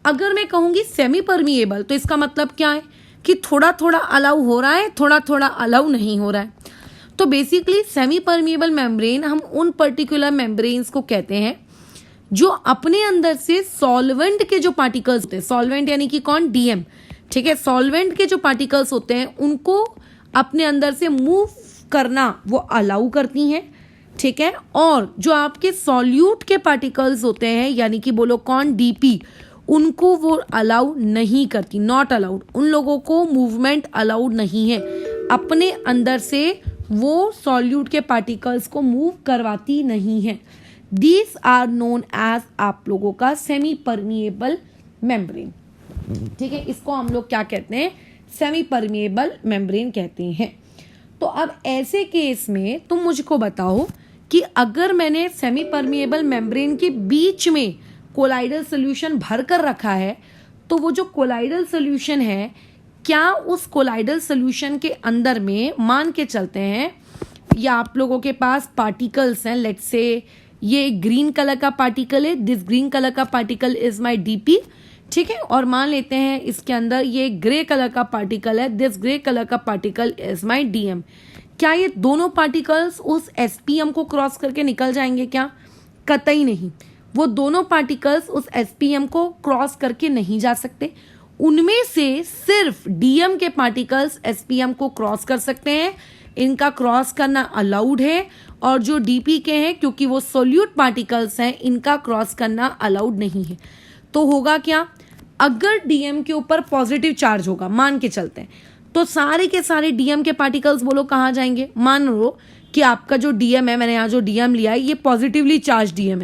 A: अगर मैं कहूंगी सेमी परमिएबल तो इसका मतलब क्या है, कि थोड़ा थोड़ा अलाउ हो रहा है, थोड़ा थोड़ा अलाउ नहीं हो रहा है। तो बेसिकली सेमी परमिएबल मेम्ब्रेन हम उन पर्टिकुलर मेम्ब्रेन्स को कहते हैं जो अपने अंदर से सॉल्वेंट के जो पार्टिकल्स होते हैं, सॉल्वेंट यानी कि कौन, डीएम, ठीक है, सॉल्वेंट के जो पार्टिकल्स होते हैं उनको अपने अंदर से मूव करना वो अलाउ करती हैं, ठीक है। और जो आपके सॉल्यूट के पार्टिकल्स होते हैं यानी कि बोलो कौन, डीपी, उनको वो अलाउ नहीं करती, नॉट अलाउड, उन लोगों को मूवमेंट अलाउड नहीं है, अपने अंदर से वो सॉल्यूट के पार्टिकल्स को मूव करवाती नहीं है। दीज आर नोन एज आप लोगों का सेमी परमिएबल मेम्ब्रेन, ठीक है, इसको हम लोग क्या कहते हैं, सेमी परमिएबल मेम्ब्रेन कहते हैं। तो अब ऐसे केस में तुम मुझको बताओ कि अगर मैंने सेमी परमिएबल मेम्ब्रेन के बीच में कोलाइडल सोल्यूशन भर कर रखा है, तो वो जो कोलाइडल सोल्यूशन है, क्या उस कोलाइडल सोल्यूशन के अंदर में मान के चलते हैं या आप लोगों के पास पार्टिकल्स हैं, लेट्स से ये ग्रीन कलर का पार्टिकल है, दिस ग्रीन कलर का पार्टिकल इज माय डीपी, ठीक है, और मान लेते हैं इसके अंदर ये ग्रे कलर का पार्टिकल है, दिस ग्रे कलर का पार्टिकल इज माय डीएम। क्या ये दोनों पार्टिकल्स उस एसपीएम को क्रॉस करके निकल जाएंगे क्या? कतई नहीं, वो दोनों पार्टिकल्स उस एसपीएम को क्रॉस करके नहीं जा सकते। उनमें से सिर्फ डीएम के पार्टिकल्स एसपीएम को क्रॉस कर सकते हैं, इनका क्रॉस करना अलाउड है, और जो डीपी के हैं क्योंकि वो सोल्यूट पार्टिकल्स हैं, इनका क्रॉस करना अलाउड नहीं है। तो होगा क्या, अगर डीएम के ऊपर पॉजिटिव चार्ज होगा, मान के चलते हैं, तो सारे के सारे डीएम के पार्टिकल्स बोलो कहाँ जाएंगे, मान लो कि आपका जो डीएम है, मैंने यहाँ जो डीएम लिया है ये पॉजिटिवली चार्ज डीएम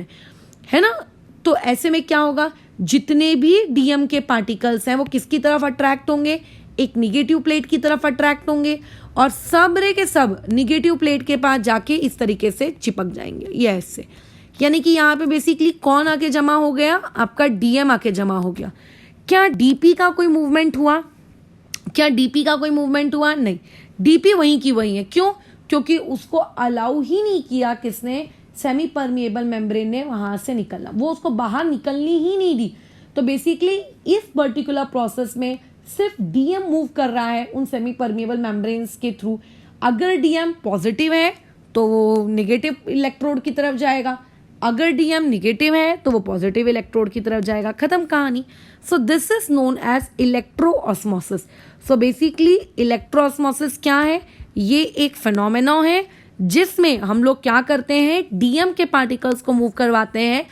A: है ना, तो ऐसे में क्या होगा, जितने भी डीएम के पार्टिकल्स हैं वो किसकी तरफ अट्रैक्ट होंगे, एक निगेटिव प्लेट की तरफ अट्रैक्ट होंगे, और सबरे के सब निगेटिव प्लेट के पास जाके इस तरीके से चिपक जाएंगे, ये ऐसे, यानी कि यहाँ पे बेसिकली कौन आके जमा हो गया, आपका डीएम आके जमा हो गया। क्या डीपी का कोई मूवमेंट हुआ, क्या डीपी का कोई मूवमेंट हुआ? नहीं, डीपी वहीं की वहीं है। क्यों? क्योंकि उसको अलाउ ही नहीं किया किसने, सेमी परमिएबल मेम्ब्रेन ने वहां से निकलना, वो उसको बाहर निकलनी ही नहीं दी। तो बेसिकली इस पर्टिकुलर प्रोसेस में सिर्फ डीएम मूव कर रहा है उन सेमी परमिएबल मेम्ब्रेन्स के थ्रू। अगर डीएम पॉजिटिव है तो वो नेगेटिव इलेक्ट्रोड की तरफ जाएगा, अगर डीएम निगेटिव है तो वो पॉजिटिव इलेक्ट्रोड की तरफ जाएगा, खत्म कहानी। So this is known as electroosmosis. So basically electroosmosis क्या है, ये एक फिनोमेना है जिसमें हम लोग क्या करते हैं, डीएम के पार्टिकल्स को मूव करवाते हैं।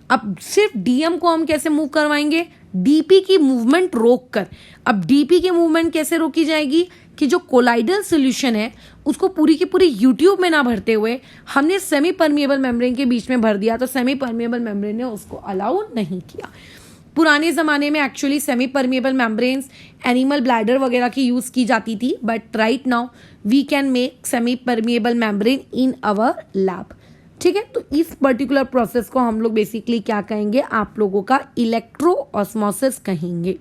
A: अब सिर्फ डीएम को हम कैसे मूव करवाएंगे, डीपी की मूवमेंट रोक कर। अब डीपी की मूवमेंट कैसे रोकी जाएगी कि जो कोलाइडल सोल्यूशन है उसको पूरी की पूरी यूट्यूब में ना भरते हुए हमने सेमी परमिएबल मेम्ब्रेन के बीच में भर दिया, तो सेमी परमिएबल मेम्ब्रेन ने उसको अलाउ नहीं किया। पुराने ज़माने में actually semi permeable membranes animal bladder वगैरह की यूज़ की जाती थी, but right now we can make semi permeable membrane in our lab, ठीक है। तो इस पर्टिकुलर प्रोसेस को हम लोग बेसिकली क्या कहेंगे, आप लोगों का इलेक्ट्रोऑस्मोसिस कहेंगे,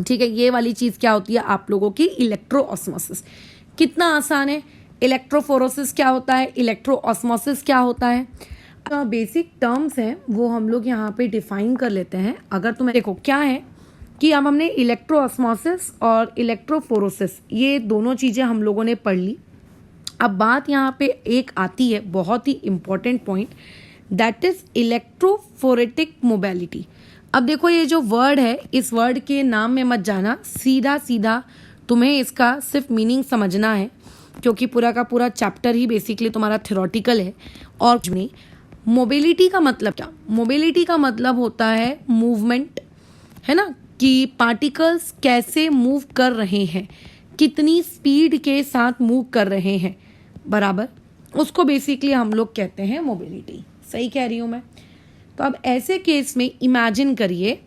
A: ठीक है। ये वाली चीज़ क्या होती है, आप लोगों की इलेक्ट्रोऑस्मोसिस। कितना आसान है, इलेक्ट्रोफोरोसिस क्या होता है, इलेक्ट्रोऑस्मोसिस क्या होता है, बेसिक टर्म्स हैं वो हम लोग यहाँ पे डिफाइन कर लेते हैं। अगर तुम्हें देखो क्या है कि अब हमने इलेक्ट्रोऑस्मोसिस और इलेक्ट्रोफोरोसिस ये दोनों चीज़ें हम लोगों ने पढ़ ली। अब बात यहाँ पे एक आती है बहुत ही important point, that is electrophoretic mobility. अब देखो ये जो वर्ड है, इस वर्ड के नाम में मत जाना, सीधा सीधा तुम्हें इसका सिर्फ मीनिंग समझना है, क्योंकि पूरा का पूरा चैप्टर ही बेसिकली तुम्हारा थ्योरेटिकल है। और मोबिलिटी का मतलब क्या, मोबिलिटी का मतलब होता है मूवमेंट, है ना, कि पार्टिकल्स कैसे मूव कर रहे हैं, कितनी स्पीड के साथ मूव कर रहे हैं, बराबर, उसको बेसिकली हम लोग कहते हैं मोबिलिटी। सही कह रही हूँ मैं? तो अब ऐसे केस में इमेजिन करिए,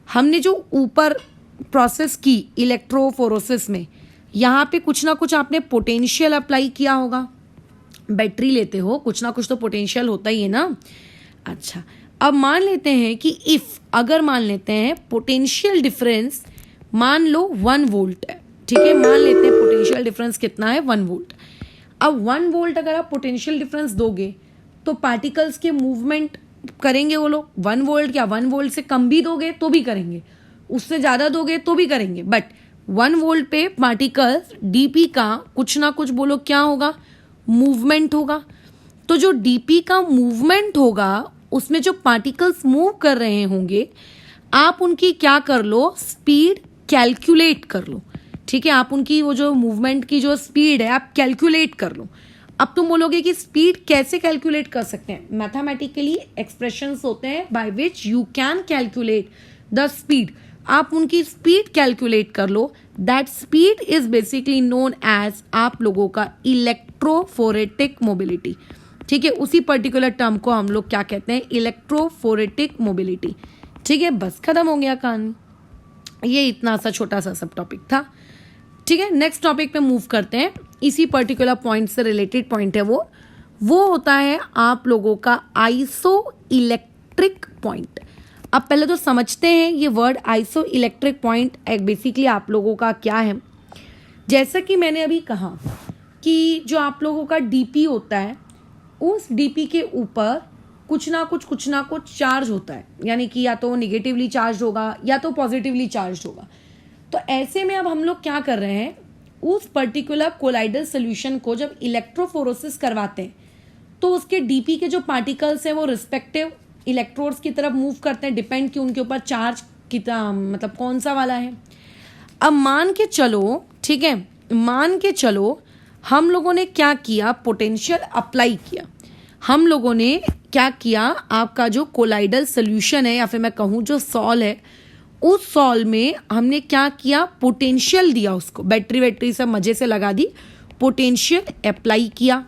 A: हमने जो ऊपर प्रोसेस की इलेक्ट्रोफोरोसिस में, यहाँ पे कुछ ना कुछ आपने पोटेंशियल अप्लाई किया होगा, बैटरी लेते हो, कुछ ना कुछ तो पोटेंशियल होता ही है ना। अच्छा, अब मान लेते हैं कि अगर मान लेते हैं पोटेंशियल डिफरेंस मान लो 1 वोल्ट है, ठीक है, मान लेते हैं पोटेंशियल डिफरेंस कितना है, 1 वोल्ट। अब 1 वोल्ट अगर आप पोटेंशियल डिफरेंस दोगे तो पार्टिकल्स के मूवमेंट करेंगे वो लोग। 1 वोल्ट क्या, 1 वोल्ट से कम भी दोगे तो भी करेंगे, उससे ज़्यादा दोगे तो भी करेंगे, बट 1 वोल्ट पे पार्टिकल्स डीपी का कुछ ना कुछ बोलो क्या होगा, मूवमेंट होगा। तो जो डीपी का मूवमेंट होगा उसमें जो पार्टिकल्स मूव कर रहे होंगे आप उनकी क्या कर लो, स्पीड कैलकुलेट कर लो। ठीक है, आप उनकी वो जो मूवमेंट की जो स्पीड है आप कैलकुलेट कर लो। अब तुम बोलोगे कि स्पीड कैसे कैलकुलेट कर सकते हैं, मैथमेटिकली एक्सप्रेशंस होते हैं by which you can calculate the speed. आप उनकी स्पीड कैलकुलेट कर लो। That speed is basically known as आप लोगों का इलेक्ट्रोफोरेटिक मोबिलिटी। ठीक है, उसी पर्टिकुलर टर्म को हम लोग क्या कहते हैं, इलेक्ट्रोफोरेटिक मोबिलिटी। ठीक है, बस खत्म हो गया कहानी। ये इतना सा छोटा सा सब टॉपिक था। ठीक है, नेक्स्ट टॉपिक पे मूव करते हैं। इसी पर्टिकुलर पॉइंट से रिलेटेड पॉइंट है वो होता है आप लोगों का आइसो इलेक्ट्रिक पॉइंट। अब पहले तो समझते हैं ये word iso electric point basically आप लोगों का क्या है। जैसा कि मैंने अभी कहा कि जो आप लोगों का डीपी होता है उस डीपी के ऊपर कुछ ना कुछ चार्ज होता है, यानी कि या तो वो निगेटिवली चार्ज होगा या तो पॉजिटिवली चार्ज होगा। तो ऐसे में अब हम लोग क्या कर रहे हैं, उस पर्टिकुलर कोलाइडल सोल्यूशन को जब इलेक्ट्रोफोरेसिस करवाते हैं तो उसके डीपी के जो पार्टिकल्स हैं वो रिस्पेक्टिव इलेक्ट्रोड्स की तरफ मूव करते हैं, डिपेंड कि उनके ऊपर चार्ज कितना मतलब कौन सा वाला है। अब मान के चलो, ठीक है, मान के चलो हम लोगों ने क्या किया, पोटेंशियल अप्लाई किया। हम लोगों ने क्या किया, आपका जो कोलाइडल सोल्यूशन है या फिर मैं कहूँ जो सॉल है, उस सॉल में हमने क्या किया, पोटेंशियल दिया उसको, बैटरी वैटरी सब मजे से लगा दी, पोटेंशियल अप्लाई किया।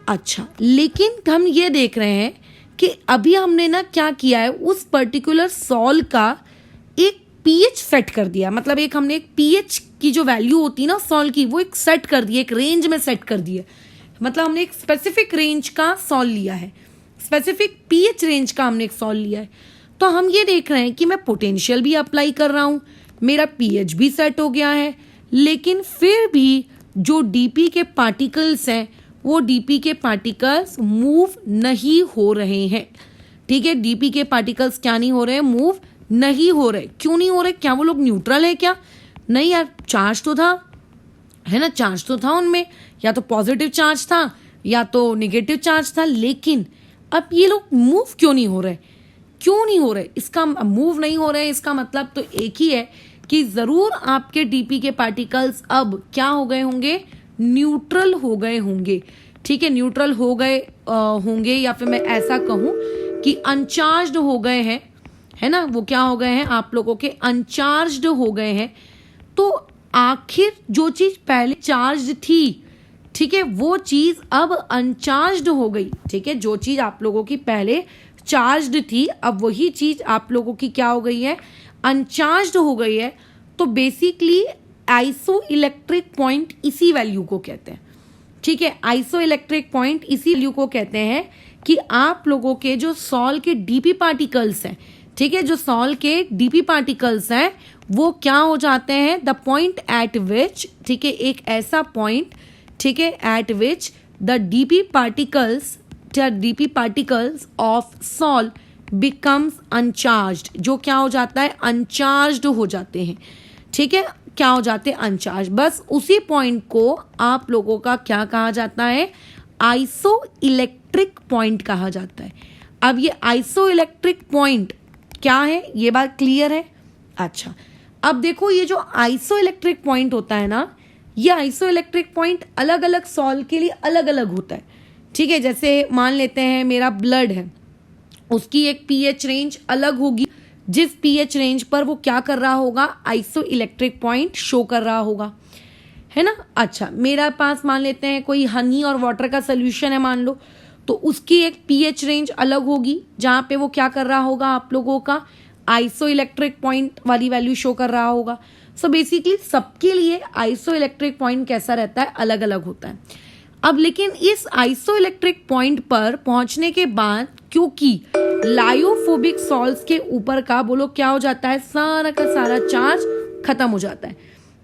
A: अच्छा, लेकिन हम ये देख रहे हैं कि अभी हमने ना क्या किया है, उस पर्टिकुलर सॉल का एक पीएच सेट कर दिया। मतलब एक हमने एक पीएच की जो वैल्यू होती है ना सॉल की, वो एक सेट कर दी, एक रेंज में सेट कर दी है। मतलब हमने एक स्पेसिफिक रेंज का सॉल लिया है, स्पेसिफिक पीएच रेंज का हमने एक सॉल लिया है। तो हम ये देख रहे हैं कि मैं पोटेंशियल भी अप्लाई कर रहा हूँ, मेरा पीएच भी सेट हो गया है, लेकिन फिर भी जो डीपी के पार्टिकल्स हैं वो डीपी के पार्टिकल्स मूव नहीं हो रहे हैं। ठीक है, डीपी के पार्टिकल्स क्या नहीं हो रहे हैं, मूव नहीं हो रहे। क्यों नहीं हो रहे, क्या वो लोग न्यूट्रल है क्या? नहीं यार, चार्ज तो था, है ना, चार्ज तो था उनमें, या तो पॉजिटिव चार्ज था या तो निगेटिव चार्ज था, लेकिन अब ये लोग मूव क्यों नहीं हो रहे? क्यों नहीं हो रहे? इसका मूव नहीं हो रहे, इसका मतलब तो एक ही है कि जरूर आपके डीपी के पार्टिकल्स अब क्या हो गए होंगे, न्यूट्रल हो गए होंगे। ठीक है, न्यूट्रल हो गए होंगे, या फिर मैं ऐसा कहूं कि अनचार्ज्ड हो गए हैं, है ना, वो क्या हो गए हैं, आप लोगों के अनचार्ज्ड हो गए हैं। तो आखिर जो चीज पहले चार्ज थी, ठीक है, वो चीज अब अनचार्ज्ड हो गई। ठीक है, जो चीज आप लोगों की पहले चार्ज्ड थी अब वही चीज आप लोगों की क्या हो गई है, अनचार्ज्ड हो गई है। तो बेसिकली आइसो इलेक्ट्रिक पॉइंट इसी वैल्यू को कहते हैं। ठीक है, आइसो इलेक्ट्रिक पॉइंट इसी वैल्यू को कहते हैं कि आप लोगों के जो सॉल के डीपी पार्टिकल्स हैं, ठीक है, जो सॉल के डीपी पार्टिकल्स हैं वो क्या हो जाते हैं, द पॉइंट एट विच, ठीक है, एक ऐसा पॉइंट, ठीक है, at which the DP particles of sol becomes uncharged, जो क्या हो जाता है, अनचार्ज्ड हो जाते हैं। ठीक है, क्या हो जाते हैं, अनचार्ज। बस उसी पॉइंट को आप लोगों का क्या कहा जाता है, आइसो इलेक्ट्रिक पॉइंट कहा जाता है। अब ये आइसो इलेक्ट्रिक पॉइंट क्या है, ये बात क्लियर है? अच्छा, अब देखो ये जो आइसो इलेक्ट्रिक पॉइंट होता है ना, ये आइसो इलेक्ट्रिक पॉइंट अलग अलग सॉल के लिए अलग अलग होता है। ठीक है, जैसे मान लेते हैं मेरा ब्लड है, उसकी एक पीएच रेंज अलग होगी, जिस पीएच रेंज पर वो क्या कर रहा होगा, आइसो इलेक्ट्रिक पॉइंट शो कर रहा होगा, है ना। अच्छा, मेरा पास मान लेते हैं कोई हनी और वाटर का सोल्यूशन है मान लो, तो उसकी एक पीएच रेंज अलग होगी जहां पे वो क्या कर रहा होगा, आप लोगों का आइसो इलेक्ट्रिक पॉइंट वाली वैल्यू शो कर रहा होगा। सो बेसिकली सबके लिए आइसो इलेक्ट्रिक पॉइंट कैसा रहता है, अलग अलग होता है। अब लेकिन इस आइसो इलेक्ट्रिक पॉइंट पर पहुंचने के बाद क्योंकि लायोफोबिक सॉल्ट्स के ऊपर का बोलो क्या हो जाता है, सारा का सारा चार्ज खत्म हो जाता है।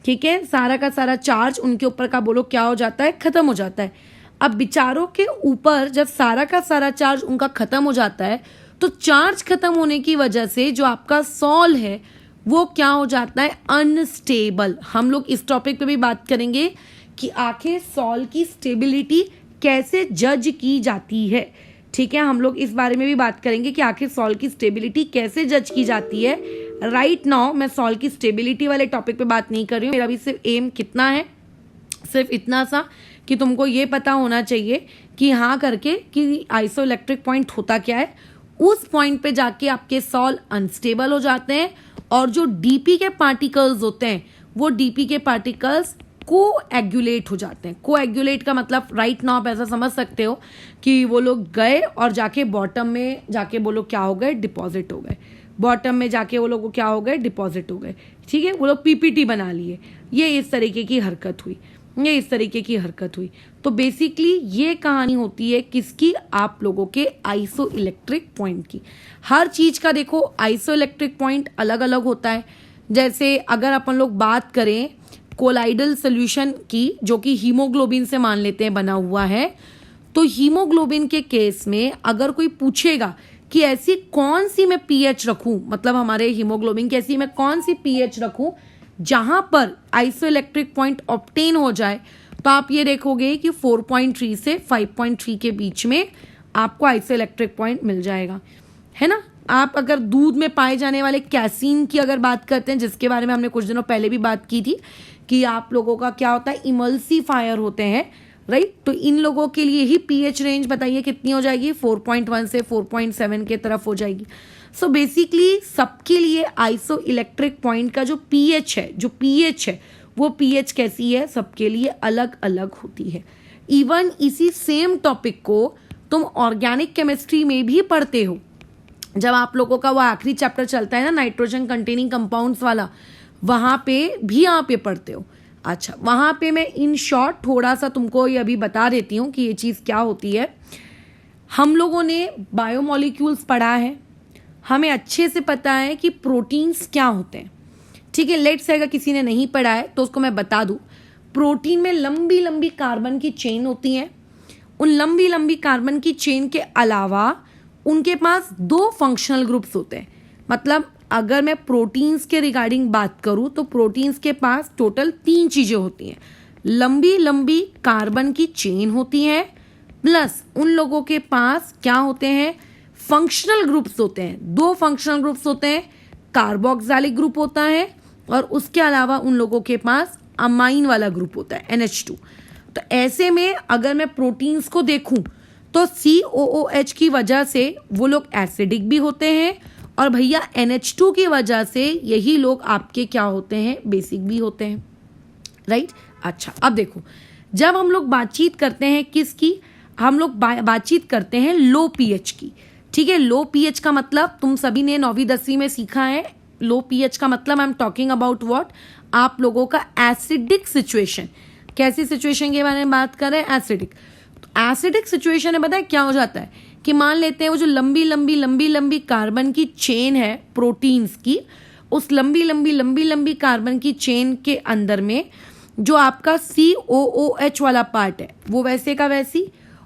A: ठीक है, सारा का सारा चार्ज उनके ऊपर का बोलो क्या हो जाता है, खत्म हो जाता है। अब बेचारों के ऊपर जब सारा का सारा चार्ज उनका खत्म हो जाता है, तो चार्ज खत्म होने की वजह से जो आपका सॉल है वो क्या हो जाता है, अनस्टेबल। हम लोग इस टॉपिक पे भी बात करेंगे कि आखिर सॉल्ट की स्टेबिलिटी कैसे जज की जाती है। ठीक है, हम लोग इस बारे में भी बात करेंगे कि आखिर सॉल्ट की स्टेबिलिटी कैसे जज की जाती है। राइट नाउ मैं सॉल्ट की स्टेबिलिटी वाले टॉपिक पे बात नहीं कर रही हूँ। मेरा भी सिर्फ एम कितना है, सिर्फ इतना सा कि तुमको ये पता होना चाहिए कि हाँ करके कि आइसोइलेक्ट्रिक पॉइंट होता क्या है। उस पॉइंट पे जाके आपके सॉल्ट अनस्टेबल हो जाते हैं और जो डीपी के पार्टिकल्स होते हैं वो डीपी के पार्टिकल्स कोएगुलेट हो जाते हैं। कोएगुलेट का मतलब राइट नाउ आप ऐसा समझ सकते हो कि वो लोग गए और जाके बॉटम में जाके वो लोग क्या हो गए, डिपॉजिट हो गए। बॉटम में जाके वो लोग क्या हो गए, डिपॉजिट हो गए। ठीक है, वो लोग पीपीटी बना लिए। ये इस तरीके की हरकत हुई, ये इस तरीके की हरकत हुई। तो बेसिकली ये कहानी होती है किसकी, आप लोगों के आइसो इलेक्ट्रिक पॉइंट की। हर चीज का देखो आइसो इलेक्ट्रिक पॉइंट अलग अलग होता है। जैसे अगर अपन लोग बात करें कोलाइडल सोल्यूशन की, जो कि हीमोग्लोबिन से मान लेते हैं बना हुआ है, तो हीमोग्लोबिन के केस में अगर कोई पूछेगा कि ऐसी कौन सी मैं पीएच रखूं, मतलब हमारे हीमोग्लोबिन की ऐसी मैं कौन सी पीएच रखूं जहां पर आइसोइलेक्ट्रिक पॉइंट ऑब्टेन हो जाए, तो आप ये देखोगे कि 4.3 से 5.3 के बीच में आपको आइसोइलेक्ट्रिक पॉइंट मिल जाएगा, है ना। आप अगर दूध में पाए जाने वाले कैसीन की अगर बात करते हैं, जिसके बारे में हमने कुछ दिनों पहले भी बात की थी कि आप लोगों का क्या होता है, इमल्सिफायर होते हैं, राइट। तो इन लोगों के लिए ही पीएच रेंज बताइए कितनी हो जाएगी, 4.1 से 4.7 के तरफ हो जाएगी। सो बेसिकली सबके लिए आइसो इलेक्ट्रिक पॉइंट का जो पीएच है वो पीएच कैसी है, सबके लिए अलग अलग होती है। इवन इसी सेम टॉपिक को तुम ऑर्गेनिक केमिस्ट्री में भी पढ़ते हो। जब आप लोगों का वो आखिरी चैप्टर चलता है ना, नाइट्रोजन कंटेनिंग कंपाउंड्स वाला, वहां पे भी आप ये पढ़ते हो। अच्छा, वहां पे मैं इन शॉर्ट थोड़ा सा तुमको ये अभी बता देती हूँ कि ये चीज़ क्या होती है। हम लोगों ने बायोमोलिक्यूल्स पढ़ा है, हमें अच्छे से पता है कि प्रोटीन्स क्या होते हैं। ठीक है, लेट्स से अगर किसी ने नहीं पढ़ा है तो उसको मैं बता दूं, प्रोटीन में लंबी लंबी कार्बन की चेन होती है। उन लंबी लंबी कार्बन की चेन के अलावा उनके पास 2 फंक्शनल ग्रुप्स होते हैं। मतलब अगर मैं प्रोटीन्स के रिगार्डिंग बात करूं तो प्रोटीन्स के पास टोटल 3 चीजें होती हैं। लंबी लंबी कार्बन की चेन होती है, प्लस उन लोगों के पास क्या होते हैं, फंक्शनल ग्रुप्स होते हैं। 2 फंक्शनल ग्रुप्स होते हैं, कार्बोक्सिलिक ग्रुप होता है और उसके अलावा उन लोगों के पास अमाइन वाला ग्रुप होता है, NH2। तो ऐसे में अगर मैं प्रोटीन्स को देखूं तो COOH की वजह से वो लोग एसिडिक भी होते हैं और भैया NH2 की वजह से यही लोग आपके क्या होते हैं, बेसिक भी होते हैं, राइट। अच्छा, अब देखो, जब हम लोग बातचीत करते हैं किसकी, हम लोग बातचीत करते हैं लो पीएच की। ठीक है, लो पीएच का मतलब तुम सभी ने 9वीं 10वीं में सीखा है। लो पीएच का मतलब I am talking about what, आप लोगों का एसिडिक सिचुएशन। कैसी सिचुएशन के बारे में बात कर रहे हैं, एसिडिक। तो एसिडिक सिचुएशन में बताए क्या हो जाता है कि मान लेते हैं वो जो लंबी लंबी लंबी लंबी कार्बन की चेन है प्रोटीन्स की, उस लंबी लंबी लंबी लंबी कार्बन की चेन के अंदर में जो आपका COOH वाला पार्ट है वो वैसे का वैसी,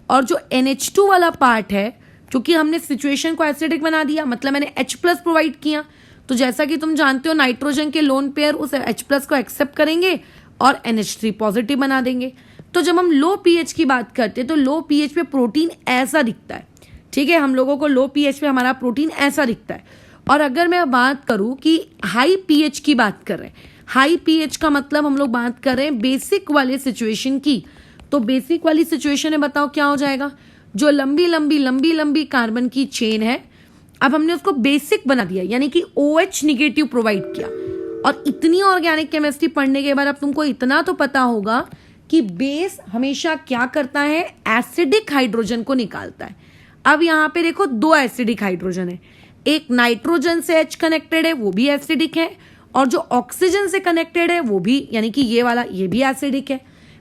A: और जो NH2 वाला पार्ट है, क्योंकि हमने सिचुएशन को एसिडिक बना दिया, मतलब मैंने H+ प्रोवाइड किया, तो जैसा कि तुम जानते हो नाइट्रोजन के लोन पेयर उस H+ को एक्सेप्ट करेंगे और NH3 पॉजिटिव बना देंगे। तो जब हम लो पीएच की बात करते हैं तो लो पीएच पे प्रोटीन ऐसा दिखता है। ठीक है, हम लोगों को लो पीएच पे हमारा प्रोटीन ऐसा दिखता है। और अगर मैं बात करूं कि हाई पीएच की बात कर रहे हैं, हाई पीएच का मतलब हम लोग बात कर रहे हैं बेसिक वाले सिचुएशन की, तो बेसिक वाली सिचुएशन में बताओ क्या हो जाएगा, जो लंबी लंबी लंबी लंबी कार्बन की चेन है, अब हमने उसको बेसिक बना दिया, यानी कि OH निगेटिव प्रोवाइड किया। और इतनी ऑर्गेनिक केमिस्ट्री पढ़ने के बाद अब तुमको इतना तो पता होगा कि बेस हमेशा क्या करता है, एसिडिक हाइड्रोजन को निकालता है। अब यहाँ पे देखो 2 एसिडिक हाइड्रोजन है, एक नाइट्रोजन से H कनेक्टेड है वो भी एसिडिक है, और जो ऑक्सीजन से कनेक्टेड है वो भी, यानी कि ये वाला ये भी एसिडिक है।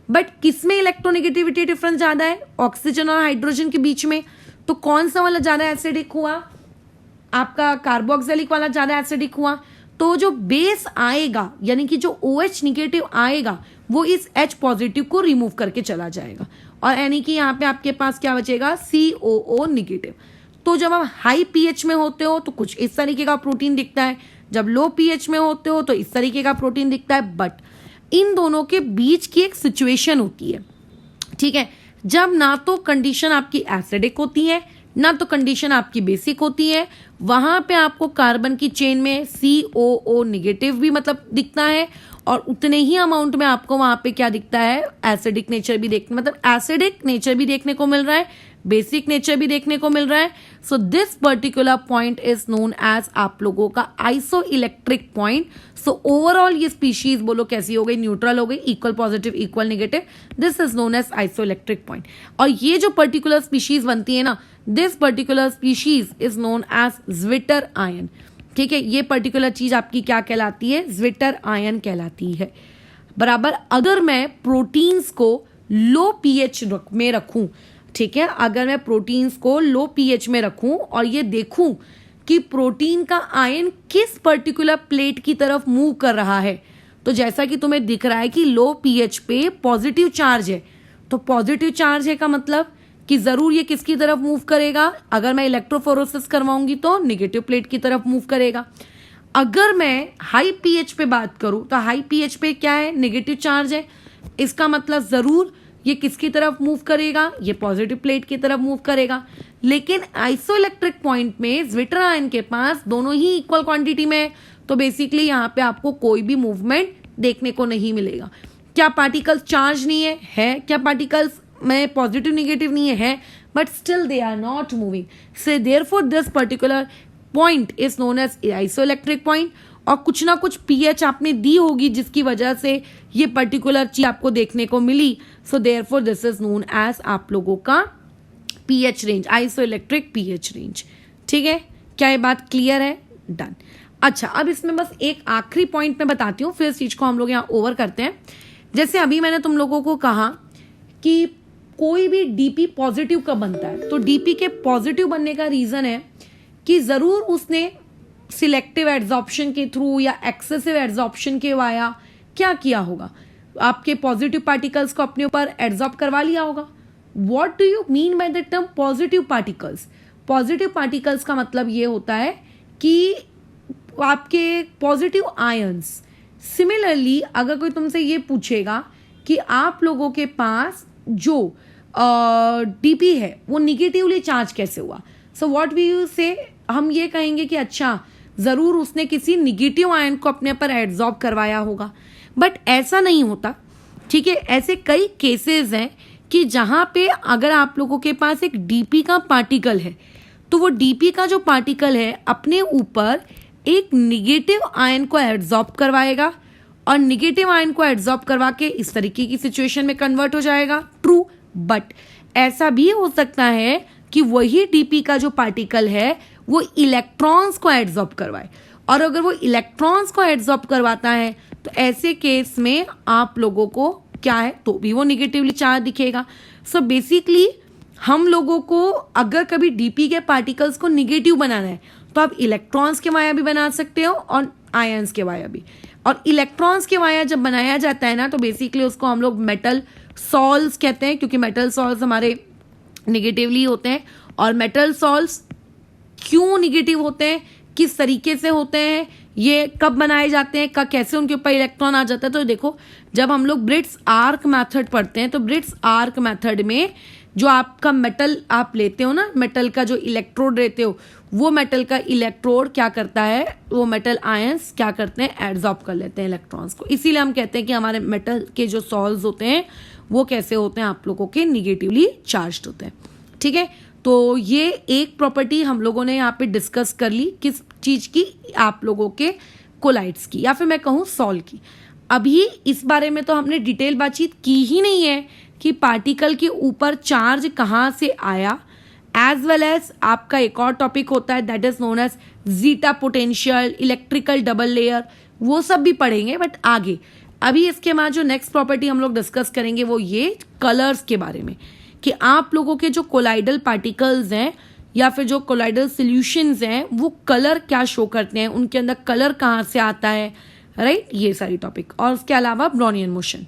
A: बट किसमें इलेक्ट्रोनेगेटिविटी डिफरेंस ज्यादा है, ऑक्सीजन और हाइड्रोजन के बीच में। तो कौन सा वाला ज्यादा एसिडिक हुआ, आपका कार्बोक्सिलिक वाला ज्यादा एसिडिक हुआ। तो जो बेस आएगा, यानी कि जो OH निगेटिव आएगा, वो इस H पॉजिटिव को रिमूव करके चला जाएगा, और यानी कि यहाँ पे आपके पास क्या बचेगा, COO निगेटिव। तो जब आप हाई पीएच में होते हो तो कुछ इस तरीके का प्रोटीन दिखता है, जब लो पीएच में होते हो तो इस तरीके का प्रोटीन दिखता है, बट इन दोनों के बीच की एक सिचुएशन होती है, ठीक है, जब ना तो कंडीशन आपकी एसिडिक होती है ना तो कंडीशन आपकी बेसिक होती है, वहां पे आपको कार्बन की चेन में COO नेगेटिव भी मतलब दिखता है, और उतने ही अमाउंट में आपको वहां पे क्या दिखता है, एसिडिक नेचर भी एसिडिक नेचर भी देखने को मिल रहा है, बेसिक नेचर भी देखने को मिल रहा है. So this particular point is known as आप लोगों का isoelectric point. So overall ये स्पीशीज बोलो कैसी हो गई, न्यूट्रल हो गई, equal positive equal negative. This is known as isoelectric point. और ये जो पर्टिकुलर स्पीशीज बनती है ना, this particular species is known as zwitter ion. ठीक है, ये पर्टिकुलर चीज आपकी क्या कहलाती है, ज्विटर आयन कहलाती है. बराबर. अगर मैं प्रोटीन्स को लो पीएच में रखूं, ठीक है, अगर मैं प्रोटीन्स को लो पीएच में रखूं और ये देखूं कि प्रोटीन का आयन किस पर्टिकुलर प्लेट की तरफ मूव कर रहा है, तो जैसा कि तुम्हें दिख रहा है कि लो पीएच पे पॉजिटिव चार्ज है, तो पॉजिटिव चार्ज है का मतलब कि जरूर ये किसकी तरफ मूव करेगा, अगर मैं इलेक्ट्रोफोरेसिस करवाऊंगी तो निगेटिव प्लेट की तरफ मूव करेगा. अगर मैं हाई पीएच पे बात करूं तो हाई पीएच पे क्या है, नेगेटिव चार्ज है, इसका मतलब जरूर ये किसकी तरफ मूव करेगा, ये पॉजिटिव प्लेट की तरफ मूव करेगा. लेकिन आइसोइलेक्ट्रिक पॉइंट में ज्विटर आयन के पास दोनों ही इक्वल क्वांटिटी में है, तो बेसिकली यहाँ पे आपको कोई भी मूवमेंट देखने को नहीं मिलेगा. क्या पार्टिकल्स चार्ज नहीं है, क्या पार्टिकल्स में पॉजिटिव निगेटिव नहीं है, but still they are not moving. So therefore this particular point is known as isoelectric point. और कुछ ना कुछ पीएच आपने दी होगी जिसकी वजह से ये पर्टिकुलर चीज आपको देखने को मिली. So therefore this is known as आप लोगों का pH range, isoelectric pH range. ठीक है, क्या ये बात क्लियर है? डन. अच्छा, अब इसमें बस एक आखिरी पॉइंट मैं बताती हूँ, फिर इस चीज को हम लोग यहाँ ओवर करते हैं. जैसे अभी मैंने तुम लोगों को कहा कि कोई भी डीपी पॉजिटिव कब बनता है, तो डीपी के पॉजिटिव बनने का रीजन है कि जरूर उसने सिलेक्टिव एड्सॉर्प्शन के थ्रू या एक्सेसिव एड्सॉर्प्शन के वाया क्या किया होगा, आपके पॉजिटिव पार्टिकल्स को अपने ऊपर एड्सॉर्ब करवा लिया होगा. What do you mean by the term positive particles? Positive particles का मतलब ये होता है कि आपके पॉजिटिव आयंस. सिमिलरली अगर कोई तुमसे ये पूछेगा कि आप लोगों के पास जो डीपी है वो निगेटिवली चार्ज कैसे हुआ, सो व्हाट वी यू से, हम ये कहेंगे कि अच्छा जरूर उसने किसी निगेटिव आयन को अपने पर एड्सॉर्ब करवाया होगा. बट ऐसा नहीं होता. ठीक है, ऐसे कई केसेस हैं कि जहां पे अगर आप लोगों के पास एक डीपी का पार्टिकल है, तो वो डीपी का जो पार्टिकल है अपने ऊपर एक निगेटिव आयन को एड्सॉर्ब करवाएगा और निगेटिव आयन को एड्सॉर्ब करवा के इस तरीके की सिचुएशन में कन्वर्ट हो जाएगा. ट्रू. बट ऐसा भी हो सकता है कि वही डीपी का जो पार्टिकल है वो इलेक्ट्रॉन्स को एड्सॉर्ब करवाए, और अगर वो इलेक्ट्रॉन्स को एड्सॉर्ब करवाता है तो ऐसे केस में आप लोगों को क्या है, तो भी वो निगेटिवली चार्ज दिखेगा. सो बेसिकली हम लोगों को अगर कभी डीपी के पार्टिकल्स को निगेटिव बनाना है तो आप इलेक्ट्रॉन्स के वाया भी बना सकते हो और आयंस के वाया भी. और इलेक्ट्रॉन्स के वाया जब बनाया जाता है ना, तो बेसिकली उसको हम लोग मेटल सॉल्स कहते हैं, क्योंकि मेटल सॉल्स हमारे निगेटिवली होते हैं. और मेटल सॉल्स क्यों निगेटिव होते हैं, किस तरीके से होते हैं, ये कब बनाए जाते हैं, कब कैसे उनके ऊपर इलेक्ट्रॉन आ जाता है. तो देखो, जब हम लोग ब्रिट्स आर्क मेथड पढ़ते हैं तो ब्रिट्स आर्क मेथड में जो आपका मेटल आप लेते हो ना, मेटल का जो इलेक्ट्रोड लेते हो, वो मेटल का इलेक्ट्रोड क्या करता है, वो मेटल आयंस क्या करते हैं, एड्सॉर्ब कर लेते हैं इलेक्ट्रॉन्स को. इसीलिए हम कहते हैं कि हमारे मेटल के जो सॉल्व्स होते हैं वो कैसे होते हैं, आप लोगों के निगेटिवली चार्ज्ड होते हैं. ठीक है, तो ये एक प्रॉपर्टी हम लोगों ने यहाँ पे डिस्कस कर ली, किस चीज की, आप लोगों के कोलाइड्स की, या फिर मैं कहूँ सॉल की. अभी इस बारे में तो हमने डिटेल बातचीत की ही नहीं है कि पार्टिकल के ऊपर चार्ज कहाँ से आया. एज वेल एज आपका एक और टॉपिक होता है that is known as zeta potential, electrical double layer, वो सब भी पढ़ेंगे बट आगे. अभी इसके बाद जो नेक्स्ट प्रॉपर्टी हम लोग डिस्कस करेंगे वो ये कलर्स के बारे में, कि आप लोगों के जो कोलाइडल पार्टिकल्स हैं या फिर जो कोलाइडल सॉल्यूशंस हैं वो कलर क्या शो करते हैं, उनके अंदर कलर कहाँ से आता है, राइट. ये सारी टॉपिक, और उसके अलावा ब्राउनियन मोशन.